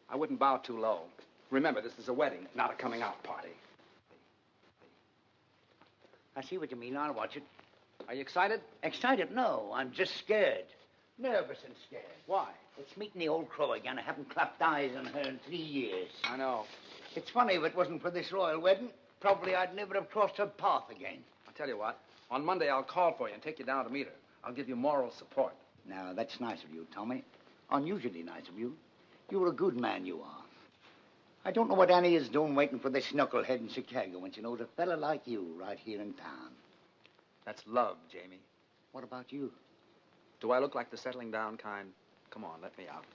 Speaker 2: I wouldn't bow too low. Remember, this is a wedding, not a coming-out party.
Speaker 11: I see what you mean. I'll watch it.
Speaker 2: Are you excited?
Speaker 11: Excited? No, I'm just scared. Nervous and scared.
Speaker 2: Why?
Speaker 11: It's meeting the old crow again. I haven't clapped eyes on her in 3 years.
Speaker 2: I know.
Speaker 11: It's funny, if it wasn't for this royal wedding, probably I'd never have crossed her path again.
Speaker 2: I'll tell you what. On Monday, I'll call for you and take you down to meet her. I'll give you moral support.
Speaker 11: Now, that's nice of you, Tommy. Unusually nice of you. You're a good man, you are. I don't know what Annie is doing waiting for this knucklehead in Chicago when she knows a fella like you right here in town.
Speaker 2: That's love, Jamie.
Speaker 11: What about you?
Speaker 2: Do I look like the settling down kind? Come on, let me out.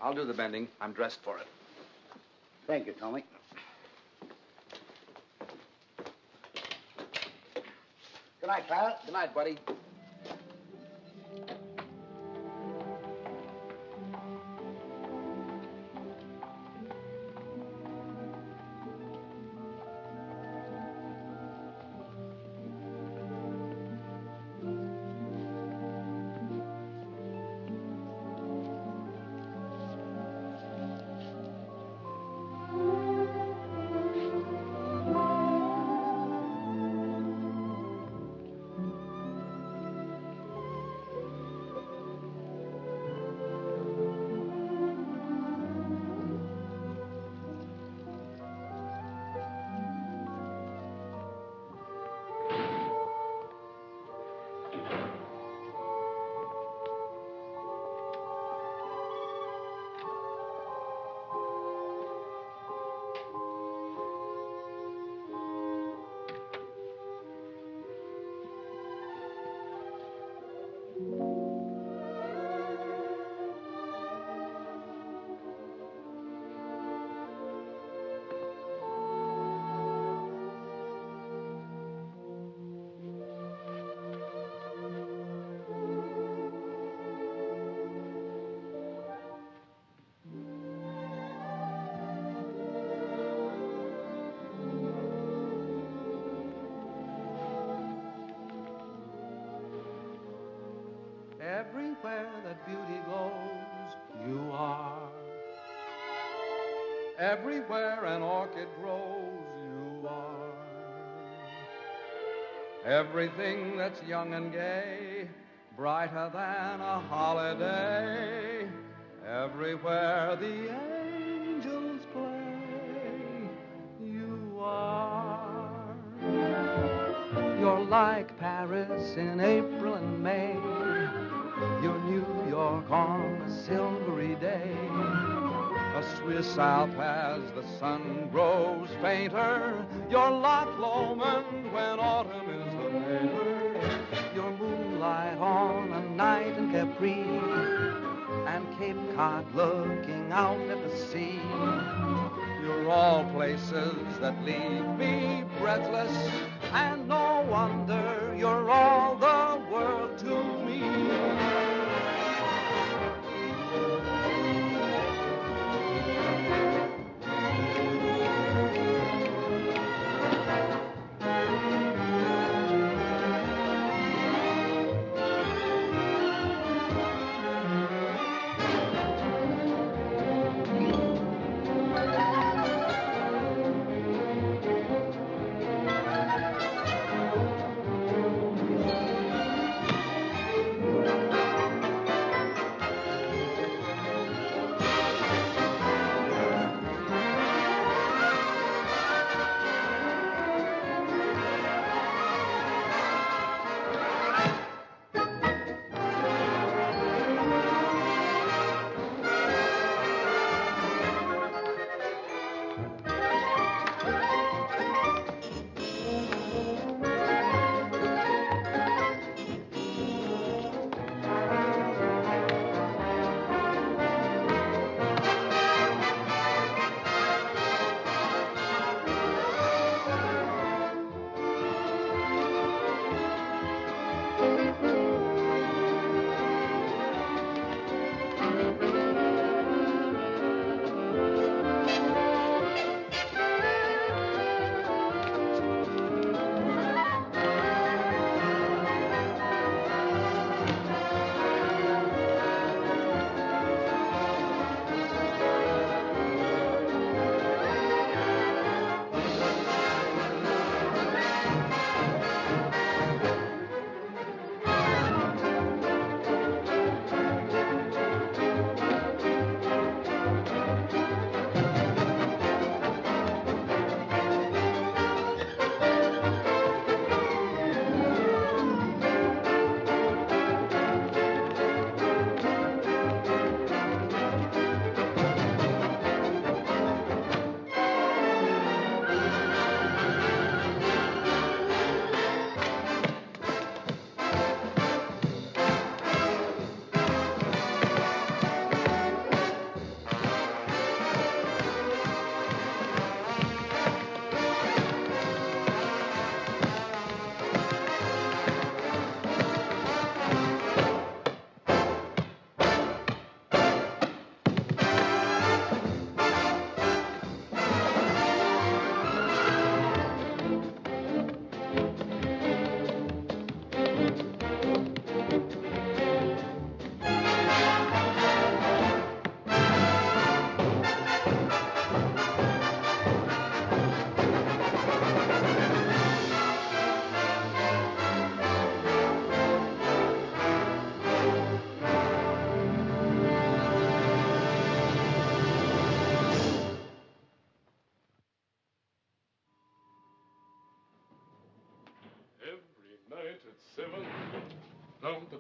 Speaker 2: I'll do the bending. I'm dressed for it.
Speaker 11: Thank you, Tommy. Good night, pal.
Speaker 2: Good night, buddy.
Speaker 1: Everywhere that beauty glows, you are. Everywhere an orchid grows, you are. Everything that's young and gay, brighter than a holiday. Everywhere the angels play, you are. You're like Paris in April and May. You're New York on a silvery day. A Swiss Alp as the sun grows fainter. You're Loch Lomond when autumn is the neighbor. You're moonlight on a night in Capri, and Cape Cod looking out at the sea. You're all places that leave me breathless, and no wonder you're all the world to me.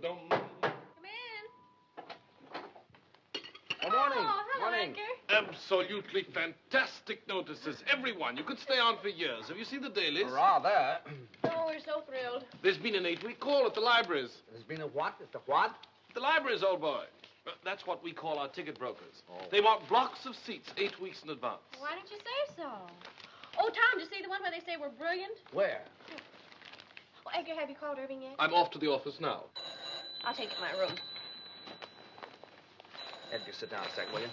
Speaker 13: Dum-dum-dum.
Speaker 14: Come in.
Speaker 2: Good morning.
Speaker 14: Oh, hello,
Speaker 2: Morning.
Speaker 14: Edgar.
Speaker 13: Absolutely fantastic notices. Everyone. You could stay on for years. Have you seen the dailies?
Speaker 2: Rather.
Speaker 14: Oh, we're so thrilled.
Speaker 13: There's been an 8-week call at the libraries.
Speaker 2: There's been a what? It's a what?
Speaker 13: The libraries, old boy. That's what we call our ticket brokers. They want blocks of seats 8 weeks in advance.
Speaker 14: Why didn't you say so? Oh, Tom, did you see the one where they say we're brilliant?
Speaker 2: Where?
Speaker 14: Oh, Edgar, have you called Irving yet?
Speaker 13: I'm off to the office now.
Speaker 14: I'll take you to my room.
Speaker 2: Edgar, sit down a sec, will you?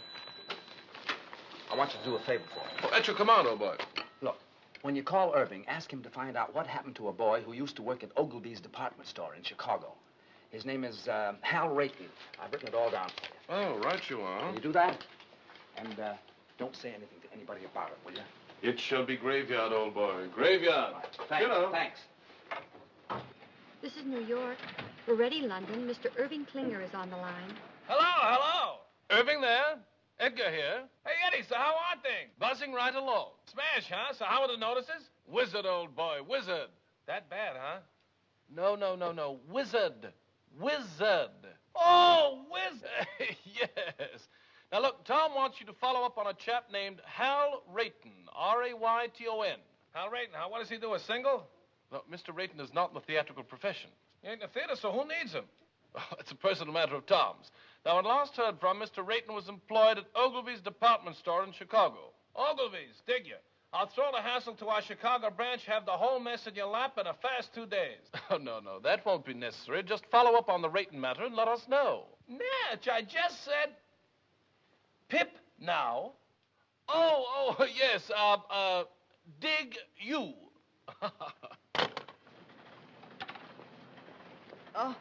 Speaker 2: I want you to do a favor for me.
Speaker 13: Oh, at your command, old boy.
Speaker 2: Look, when you call Irving, ask him to find out what happened to a boy who used to work at Ogilvy's department store in Chicago. His name is Hal Rayton. I've written it all down for you.
Speaker 13: Oh, right you are.
Speaker 2: Can you do that? And don't say anything to anybody about it, will you?
Speaker 13: It shall be graveyard, old boy. Graveyard.
Speaker 2: Thanks.
Speaker 13: You know.
Speaker 2: Thanks.
Speaker 12: This is New York. We're ready, London. Mr. Irving Klinger is on the line.
Speaker 13: Hello. Irving there? Edgar here. Hey, Eddie, so how are things? Buzzing right along. Smash, huh? So how are the notices? Wizard, old boy, wizard. That bad, huh? No. Wizard. Oh, wizard. Yes. Now, look, Tom wants you to follow up on a chap named Hal Rayton, R-A-Y-T-O-N. Hal Rayton, what does he do, a single? No, Mr. Rayton is not in the theatrical profession. He ain't in the theater, so who needs him? Oh, it's a personal matter of Tom's. Now, when last heard from, Mr. Rayton was employed at Ogilvy's department store in Chicago. Ogilvy's, dig you? I'll throw the hassle to our Chicago branch, have the whole mess in your lap in a fast 2 days. Oh, no, that won't be necessary. Just follow up on the Rayton matter and let us know. Natch, I just said... Pip now. Oh, yes, dig you.
Speaker 16: Oh,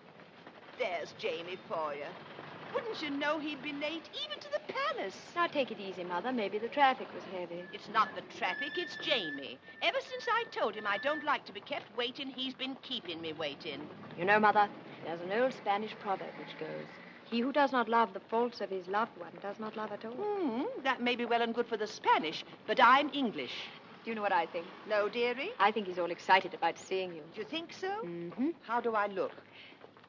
Speaker 16: there's Jamie for you. Wouldn't you know he'd be late even to the palace?
Speaker 3: Now, take it easy, Mother. Maybe the traffic was heavy.
Speaker 16: It's not the traffic, it's Jamie. Ever since I told him I don't like to be kept waiting, he's been keeping me waiting.
Speaker 3: You know, Mother, there's an old Spanish proverb which goes, he who does not love the faults of his loved one does not love at all.
Speaker 16: That may be well and good for the Spanish, but I'm English.
Speaker 3: Do you know what I think?
Speaker 16: No, dearie?
Speaker 3: I think he's all excited about seeing you.
Speaker 16: Do you think so?
Speaker 3: Mm-hmm.
Speaker 16: How do I look?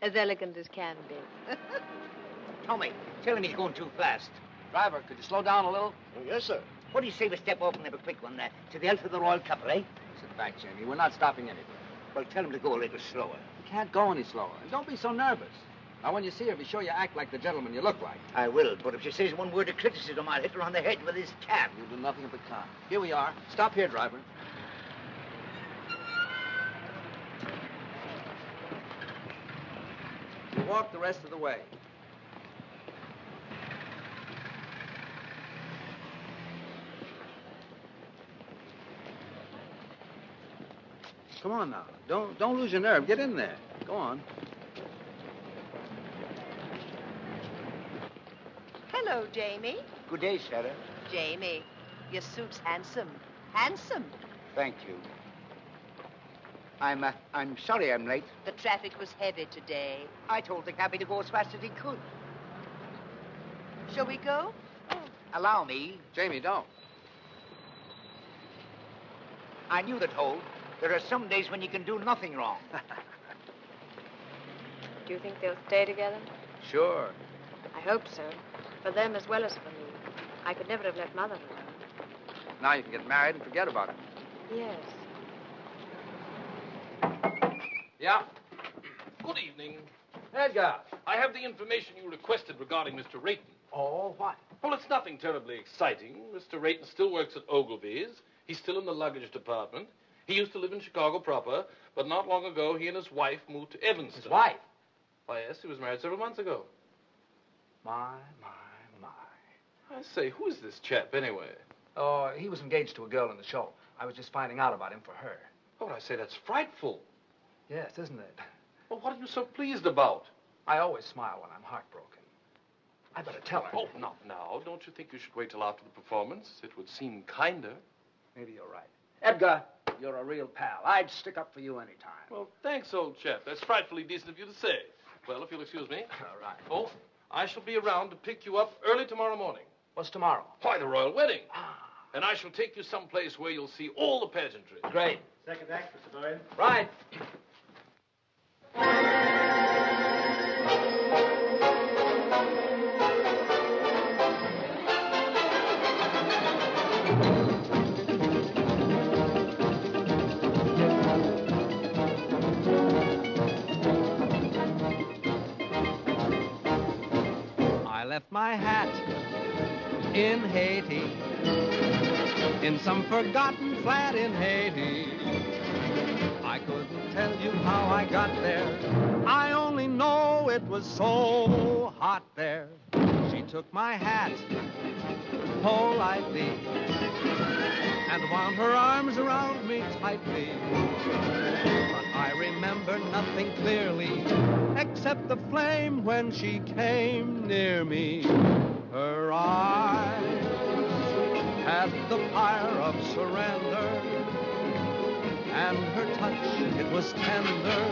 Speaker 3: As elegant as can be.
Speaker 11: Tommy, tell him he's going too fast.
Speaker 2: Driver, could you slow down a little?
Speaker 5: Oh, yes, sir.
Speaker 11: What do you say we step off and have a quick one there? To the health of the royal couple, eh?
Speaker 2: Sit back, Jamie. We're not stopping anywhere.
Speaker 11: Well, tell him to go a little slower.
Speaker 2: You can't go any slower. And don't be so nervous. Now, when you see her, be sure you act like the gentleman you look like.
Speaker 11: I will, but if she says one word of criticism, I'll hit her on the head with this cab.
Speaker 2: You'll do nothing of the kind. Here we are. Stop here, driver. You walk the rest of the way. Come on now. Don't lose your nerve. Get in there. Go on.
Speaker 16: Hello, Jamie.
Speaker 11: Good day, Sarah.
Speaker 16: Jamie, your suit's handsome. Handsome.
Speaker 11: Thank you. I'm sorry I'm late.
Speaker 16: The traffic was heavy today.
Speaker 11: I told the cabby to go as fast as he could.
Speaker 16: Shall we go?
Speaker 11: Allow me.
Speaker 2: Jamie, don't.
Speaker 11: I knew the toll. There are some days when you can do nothing wrong.
Speaker 3: Do you think they'll stay together?
Speaker 2: Sure.
Speaker 3: I hope so. For them as well as for me. I could never have let Mother alone.
Speaker 2: Now you can get married and forget about it.
Speaker 3: Yes.
Speaker 2: Yeah?
Speaker 13: Good evening.
Speaker 2: Edgar.
Speaker 13: I have the information you requested regarding Mr. Rayton.
Speaker 2: Oh, what?
Speaker 13: Well, it's nothing terribly exciting. Mr. Rayton still works at Ogilvy's. He's still in the luggage department. He used to live in Chicago proper, but not long ago, he and his wife moved to Evanston.
Speaker 2: His wife?
Speaker 13: Why, yes, he was married several months ago.
Speaker 2: My.
Speaker 13: I say, who is this chap, anyway?
Speaker 2: Oh, he was engaged to a girl in the show. I was just finding out about him for her.
Speaker 13: Oh, I say, that's frightful.
Speaker 2: Yes, isn't it?
Speaker 13: Well, what are you so pleased about?
Speaker 2: I always smile when I'm heartbroken. I better tell her.
Speaker 13: Oh, not now. Don't you think you should wait till after the performance? It would seem kinder.
Speaker 2: Maybe you're right. Edgar, you're a real pal. I'd stick up for you any time.
Speaker 13: Well, thanks, old chap. That's frightfully decent of you to say. Well, if you'll excuse me.
Speaker 2: All right.
Speaker 13: Oh, I shall be around to pick you up early tomorrow morning.
Speaker 2: What's tomorrow?
Speaker 13: Why, the royal wedding. And I shall take you someplace where you'll see all the pageantry.
Speaker 2: Great.
Speaker 5: Second act, Mr. Bowen.
Speaker 2: Right.
Speaker 1: left my hat in Haiti, in some forgotten flat in Haiti. I couldn't tell you how I got there. I only know it was so hot there. She took my hat politely and wound her arms around me tightly. But I remember nothing clearly except the flame when she came near me. Her eyes had the fire of surrender, and her touch, it was tender.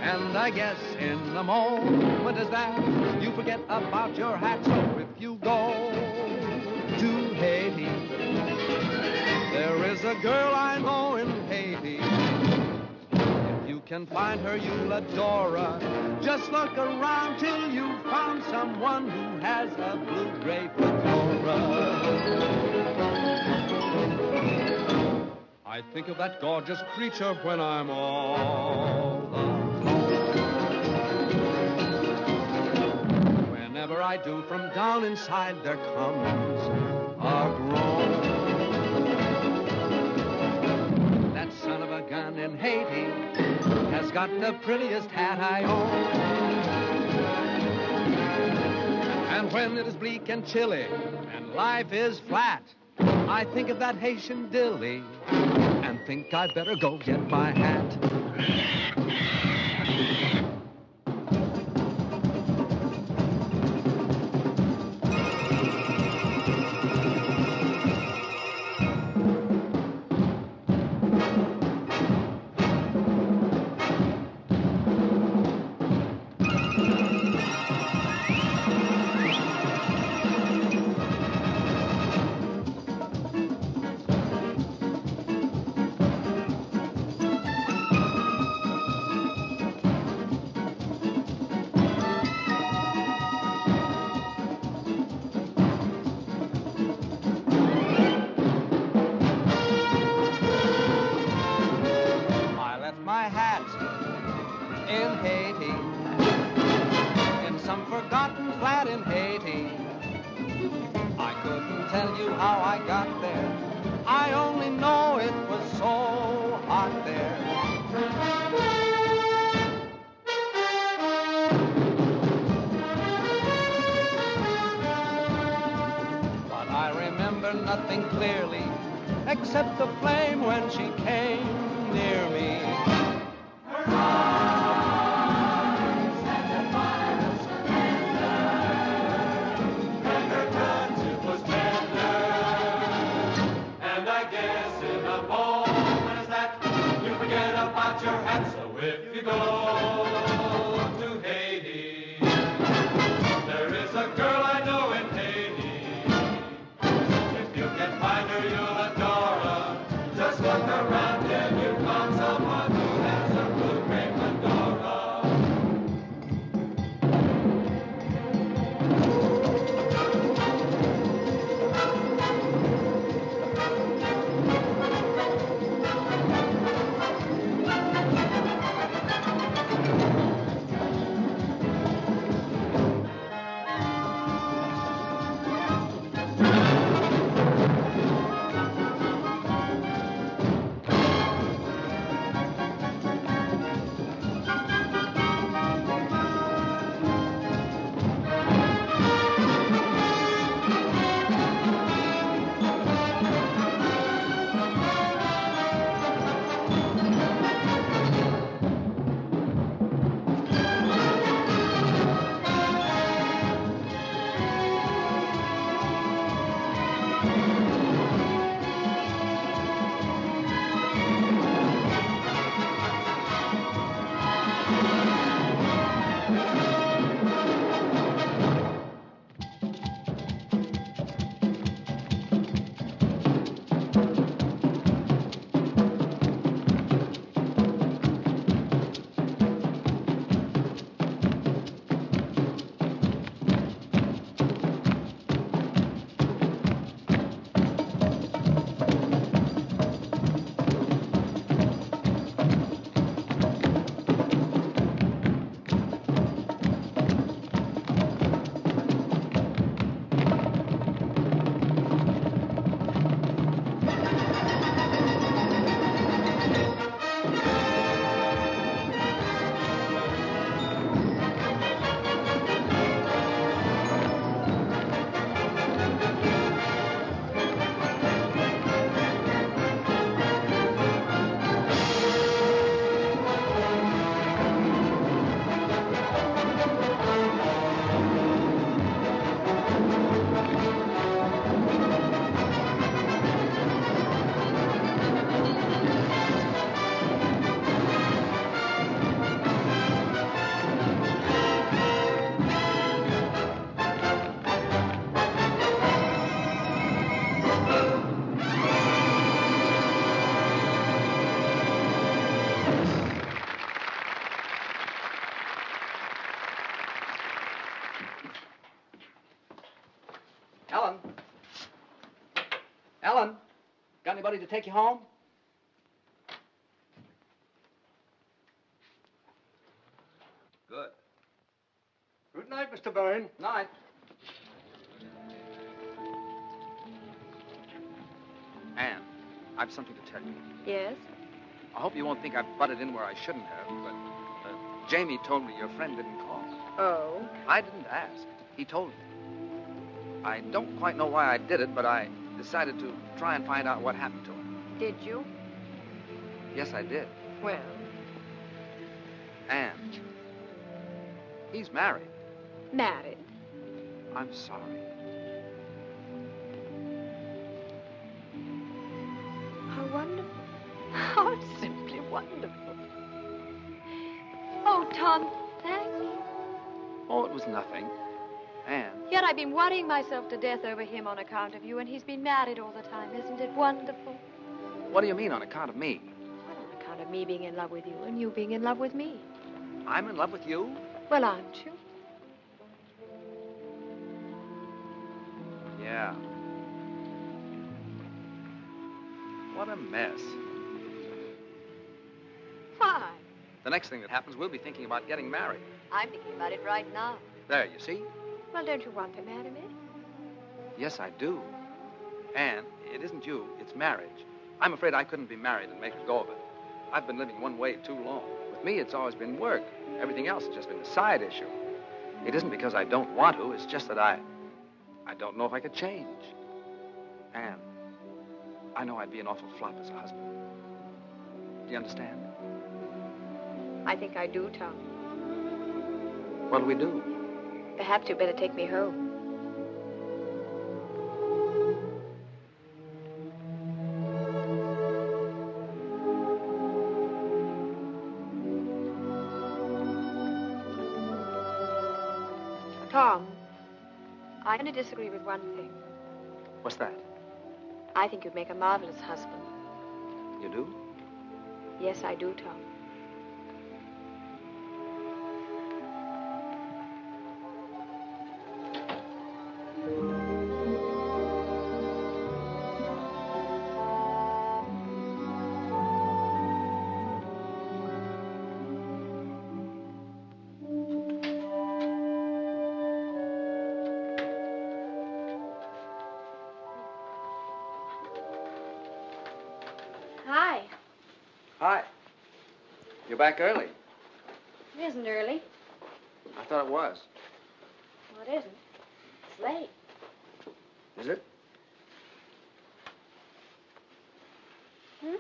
Speaker 1: And I guess in the moment as that, you forget about your hat. So if you go to Haiti, there is a girl I know in Haiti. If you can find her, you'll adore her. Just look around till you found someone who has a blue-gray fedora. I think of that gorgeous creature when I'm all alone. Whenever I do, from down inside there comes a groan. That son of a gun in Haiti has got the prettiest hat I own. And when it is bleak and chilly and life is flat, I think of that Haitian dilly and think I'd better go get my hat. Nothing clearly except the flame when she came near me. Her eyes had the fire of surrender, and her touch, it was tender. And I guess in a moment as that, you forget about your hat. So if you go to Haiti, there is a girl I know in Haiti. Find her, you'll adore her. Just look around till you found someone who
Speaker 2: Ellen? Ellen? Got anybody to take you home? Good.
Speaker 5: Good night, Mr. Bowen.
Speaker 2: Night. Anne, I've something to tell you.
Speaker 3: Yes?
Speaker 2: I hope you won't think I've butted in where I shouldn't have, but Jamie told me your friend didn't call.
Speaker 3: Oh?
Speaker 2: I didn't ask. He told me. I don't quite know why I did it, but I decided to try and find out what happened to him.
Speaker 3: Did you?
Speaker 2: Yes, I did.
Speaker 3: Well?
Speaker 2: Anne, he's married.
Speaker 3: Married?
Speaker 2: I'm sorry.
Speaker 3: How wonderful. How simply wonderful. Oh, Tom, thank you.
Speaker 2: Oh, it was nothing. Anne.
Speaker 3: Yet I've been worrying myself to death over him on account of you, and he's been married all the time. Isn't it wonderful?
Speaker 2: What do you mean, on account of me?
Speaker 3: On account of me being in love with you, and you being in love with me.
Speaker 2: I'm in love with you?
Speaker 3: Well, aren't you?
Speaker 2: Yeah. What a mess.
Speaker 3: Why?
Speaker 2: The next thing that happens, we'll be thinking about getting married.
Speaker 3: I'm thinking about it right now.
Speaker 2: There, you see?
Speaker 3: Well, don't you want to marry me?
Speaker 2: Yes, I do. Anne, it isn't you, it's marriage. I'm afraid I couldn't be married and make a go of it. I've been living one way too long. With me, it's always been work. Everything else has just been a side issue. It isn't because I don't want to, it's just that I don't know if I could change. Anne, I know I'd be an awful flop as a husband. Do you understand?
Speaker 3: I think I do, Tom.
Speaker 2: What'll we do?
Speaker 3: Perhaps you'd better take me home. Tom, I only disagree with one thing.
Speaker 2: What's that?
Speaker 3: I think you'd make a marvelous husband.
Speaker 2: You do?
Speaker 3: Yes, I do, Tom.
Speaker 14: Hi.
Speaker 2: Hi. You're back early.
Speaker 14: It isn't early.
Speaker 2: I thought it was.
Speaker 14: Well, it isn't. It's late.
Speaker 2: Is it?
Speaker 14: Hmm?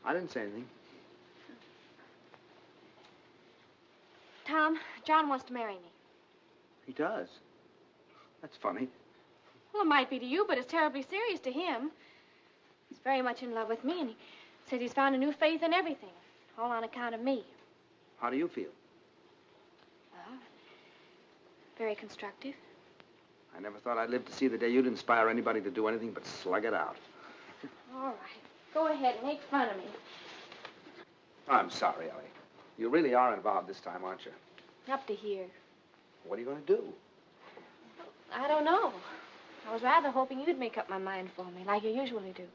Speaker 2: I didn't say anything.
Speaker 14: Tom, John wants to marry me.
Speaker 2: He does. That's funny.
Speaker 14: Well, it might be to you, but it's terribly serious to him. He's very much in love with me, and he says he's found a new faith in everything, all on account of me.
Speaker 2: How do you feel?
Speaker 14: Well, very constructive.
Speaker 2: I never thought I'd live to see the day you'd inspire anybody to do anything but slug it out.
Speaker 14: All right. Go ahead and make fun of me.
Speaker 2: I'm sorry, Ellie. You really are involved this time, aren't you?
Speaker 14: Up to here.
Speaker 2: What are you going to do?
Speaker 14: I don't know. I was rather hoping you'd make up my mind for me, like you usually do.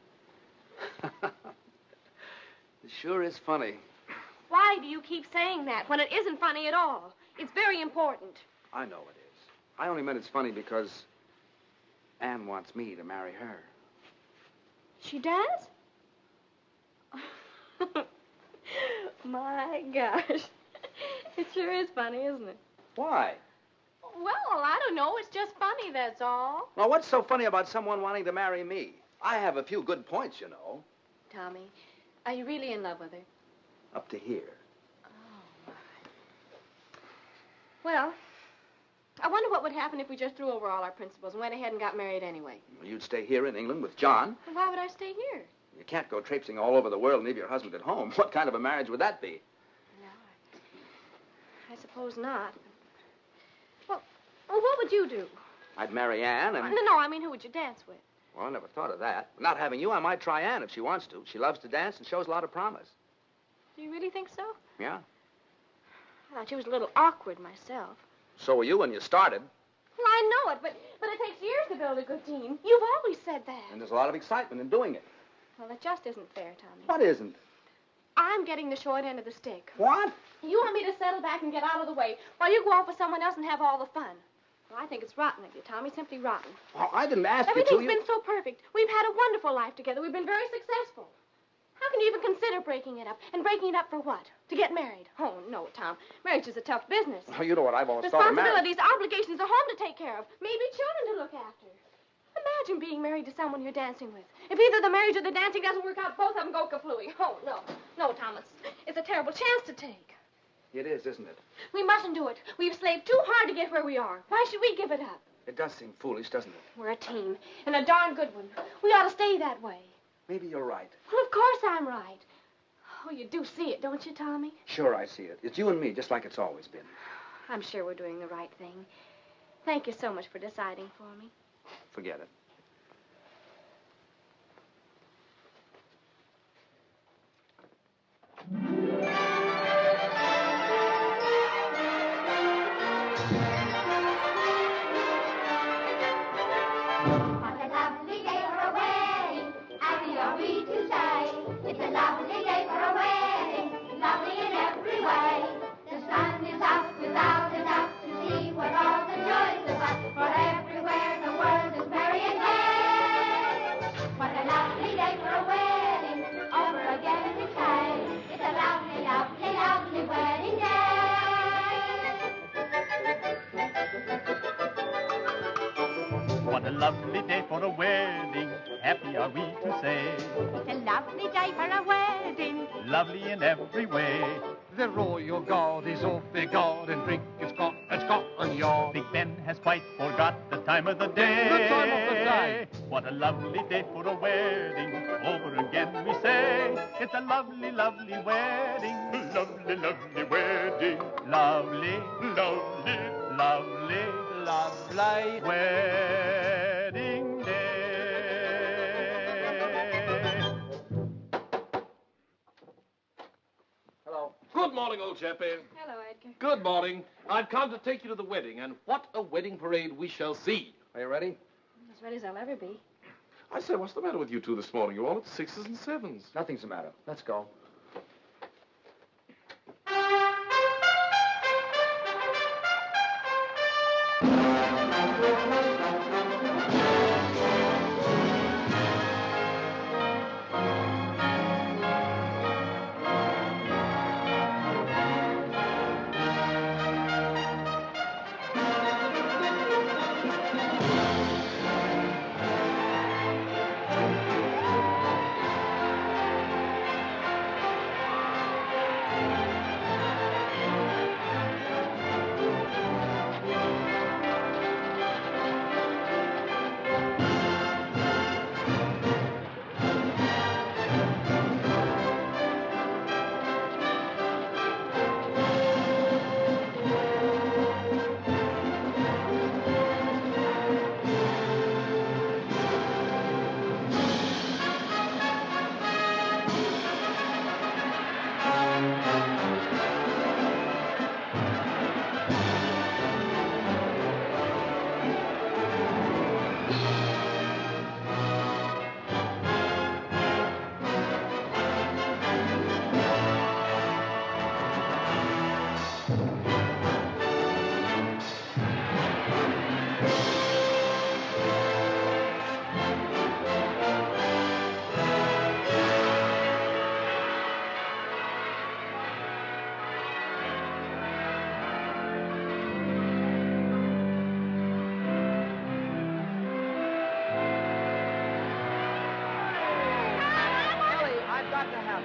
Speaker 2: It sure is funny.
Speaker 14: Why do you keep saying that when it isn't funny at all? It's very important.
Speaker 2: I know it is. I only meant it's funny because Anne wants me to marry her.
Speaker 14: She does? My gosh. It sure is funny, isn't it?
Speaker 2: Why?
Speaker 14: Well, I don't know. It's just funny, that's all.
Speaker 2: Well, what's so funny about someone wanting to marry me? I have a few good points, you know.
Speaker 14: Tommy, are you really in love with her?
Speaker 2: Up to here.
Speaker 14: Oh, my. Well, I wonder what would happen if we just threw over all our principles and went ahead and got married anyway.
Speaker 2: Well, you'd stay here in England with John.
Speaker 14: Well, why would I stay here?
Speaker 2: You can't go traipsing all over the world and leave your husband at home. What kind of a marriage would that be?
Speaker 14: No, I suppose not. Well, what would you do?
Speaker 2: I'd marry Anne and...
Speaker 14: No, I mean, who would you dance with?
Speaker 2: Well, I never thought of that. Not having you, I might try Anne if she wants to. She loves to dance and shows a lot of promise.
Speaker 14: Do you really think so?
Speaker 2: Yeah.
Speaker 14: I thought she was a little awkward myself.
Speaker 2: So were you when you started.
Speaker 14: Well, I know it, but it takes years to build a good team. You've always said that.
Speaker 2: And there's a lot of excitement in doing it.
Speaker 14: Well, it just isn't fair, Tommy.
Speaker 2: What isn't?
Speaker 14: I'm getting the short end of the stick.
Speaker 2: What?
Speaker 14: You want me to settle back and get out of the way while you go off with someone else and have all the fun. Well, I think it's rotten of you, Tommy, simply rotten.
Speaker 2: Well, I didn't ask you to.
Speaker 14: Everything's been so perfect. We've had a wonderful life together. We've been very successful. How can you even consider breaking it up? And breaking it up for what? To get married? Oh, no, Tom. Marriage is a tough business.
Speaker 2: Oh, you know what I've always thought of marriage.
Speaker 14: Responsibilities, obligations, a home to take care of. Maybe children to look after. Imagine being married to someone you're dancing with. If either the marriage or the dancing doesn't work out, both of them go kaflooey. Oh, no. No, Thomas. It's a terrible chance to take.
Speaker 2: It is, isn't it?
Speaker 14: We mustn't do it. We've slaved too hard to get where we are. Why should we give it up?
Speaker 2: It does seem foolish, doesn't it?
Speaker 14: We're a team, and a darn good one. We ought to stay that way.
Speaker 2: Maybe you're right.
Speaker 14: Well, of course I'm right. Oh, you do see it, don't you, Tommy?
Speaker 2: Sure, I see it. It's you and me, just like it's always been.
Speaker 14: I'm sure we're doing the right thing. Thank you so much for deciding for me.
Speaker 2: Forget it.
Speaker 15: It's a lovely day for a wedding, lovely in every way. The sun is out without a doubt to see what all the joys about. For everywhere the world is merry and gay. What a lovely day for a wedding, over again we say. It's a lovely, lovely, lovely wedding day.
Speaker 17: What a lovely day for a wedding, happy are we to say.
Speaker 15: It's a lovely day for a wedding,
Speaker 17: Lovely in every way.
Speaker 1: The royal guard is off their guard and drink is Scotland Yard.
Speaker 17: Big Ben has quite forgot the time of the day.
Speaker 1: The time of the day.
Speaker 17: What a lovely day for a wedding, over again we say. It's a lovely, lovely wedding. Lovely, lovely wedding. Lovely, lovely, lovely, lovely wedding day.
Speaker 2: Hello.
Speaker 13: Good morning, old chappie.
Speaker 14: Hello, Edgar.
Speaker 13: Good morning. I've come to take you to the wedding, and what a wedding parade we shall see.
Speaker 2: Are you ready?
Speaker 14: As ready as I'll ever be.
Speaker 13: I say, what's the matter with you two this morning? You're all at sixes and sevens.
Speaker 2: Nothing's the matter. Let's go.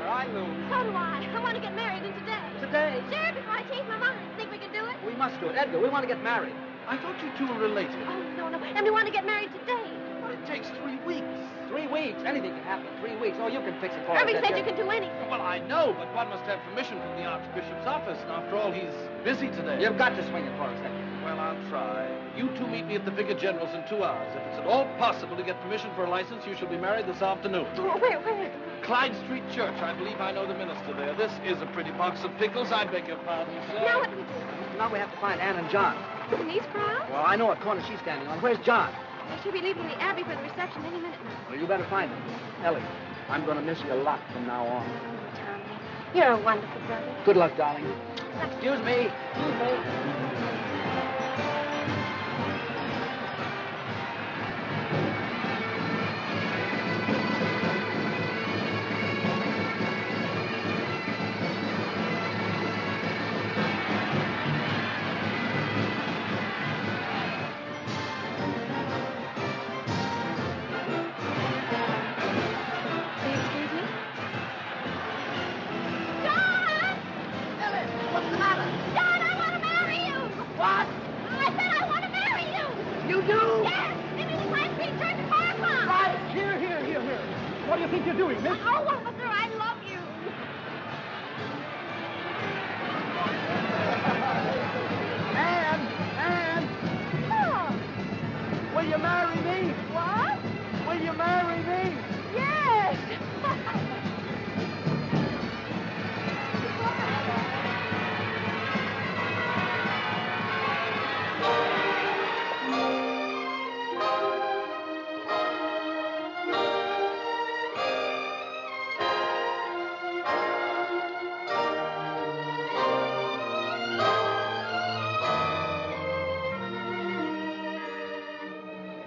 Speaker 2: I lose.
Speaker 14: So do I. I want to get married in today.
Speaker 2: Today?
Speaker 14: Sure, before I change my mind. Think we can do it?
Speaker 2: We must do it. Edgar, we want to get married.
Speaker 13: I thought you two were related.
Speaker 14: Oh, no. And we want to get married today.
Speaker 13: But it takes 3 weeks.
Speaker 2: 3 weeks? Anything can happen in 3 weeks. Oh, you can fix it for us.
Speaker 14: Irving said you can do anything.
Speaker 13: Well, I know, but one must have permission from the Archbishop's office. And after all, he's busy today.
Speaker 2: You've got to swing it for us, Edgar.
Speaker 13: Well, I'll try. You two meet me at the Vicar General's in 2 hours. If it's at all possible to get permission for a license, you shall be married this afternoon.
Speaker 14: Oh, where?
Speaker 13: Clyde Street Church. I believe I know the minister there. This is a pretty box of pickles. I beg your pardon, sir.
Speaker 14: Now what do we do?
Speaker 2: Now we have to find Anne and John.
Speaker 14: In these crowds?
Speaker 2: Well, I know what corner she's standing on. Where's John?
Speaker 14: They should be leaving the Abbey for the reception any minute now.
Speaker 2: Well, you better find him. Ellie, I'm going to miss you a lot from now on.
Speaker 14: Tommy, you're a wonderful brother.
Speaker 2: Good luck, darling. Excuse me. Excuse me.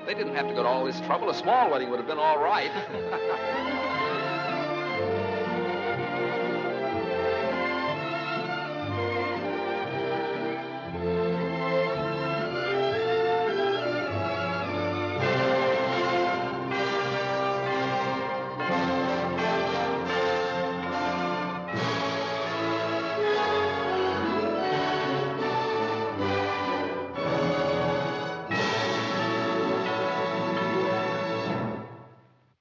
Speaker 2: They didn't have to go to all this trouble. A small wedding would have been all right.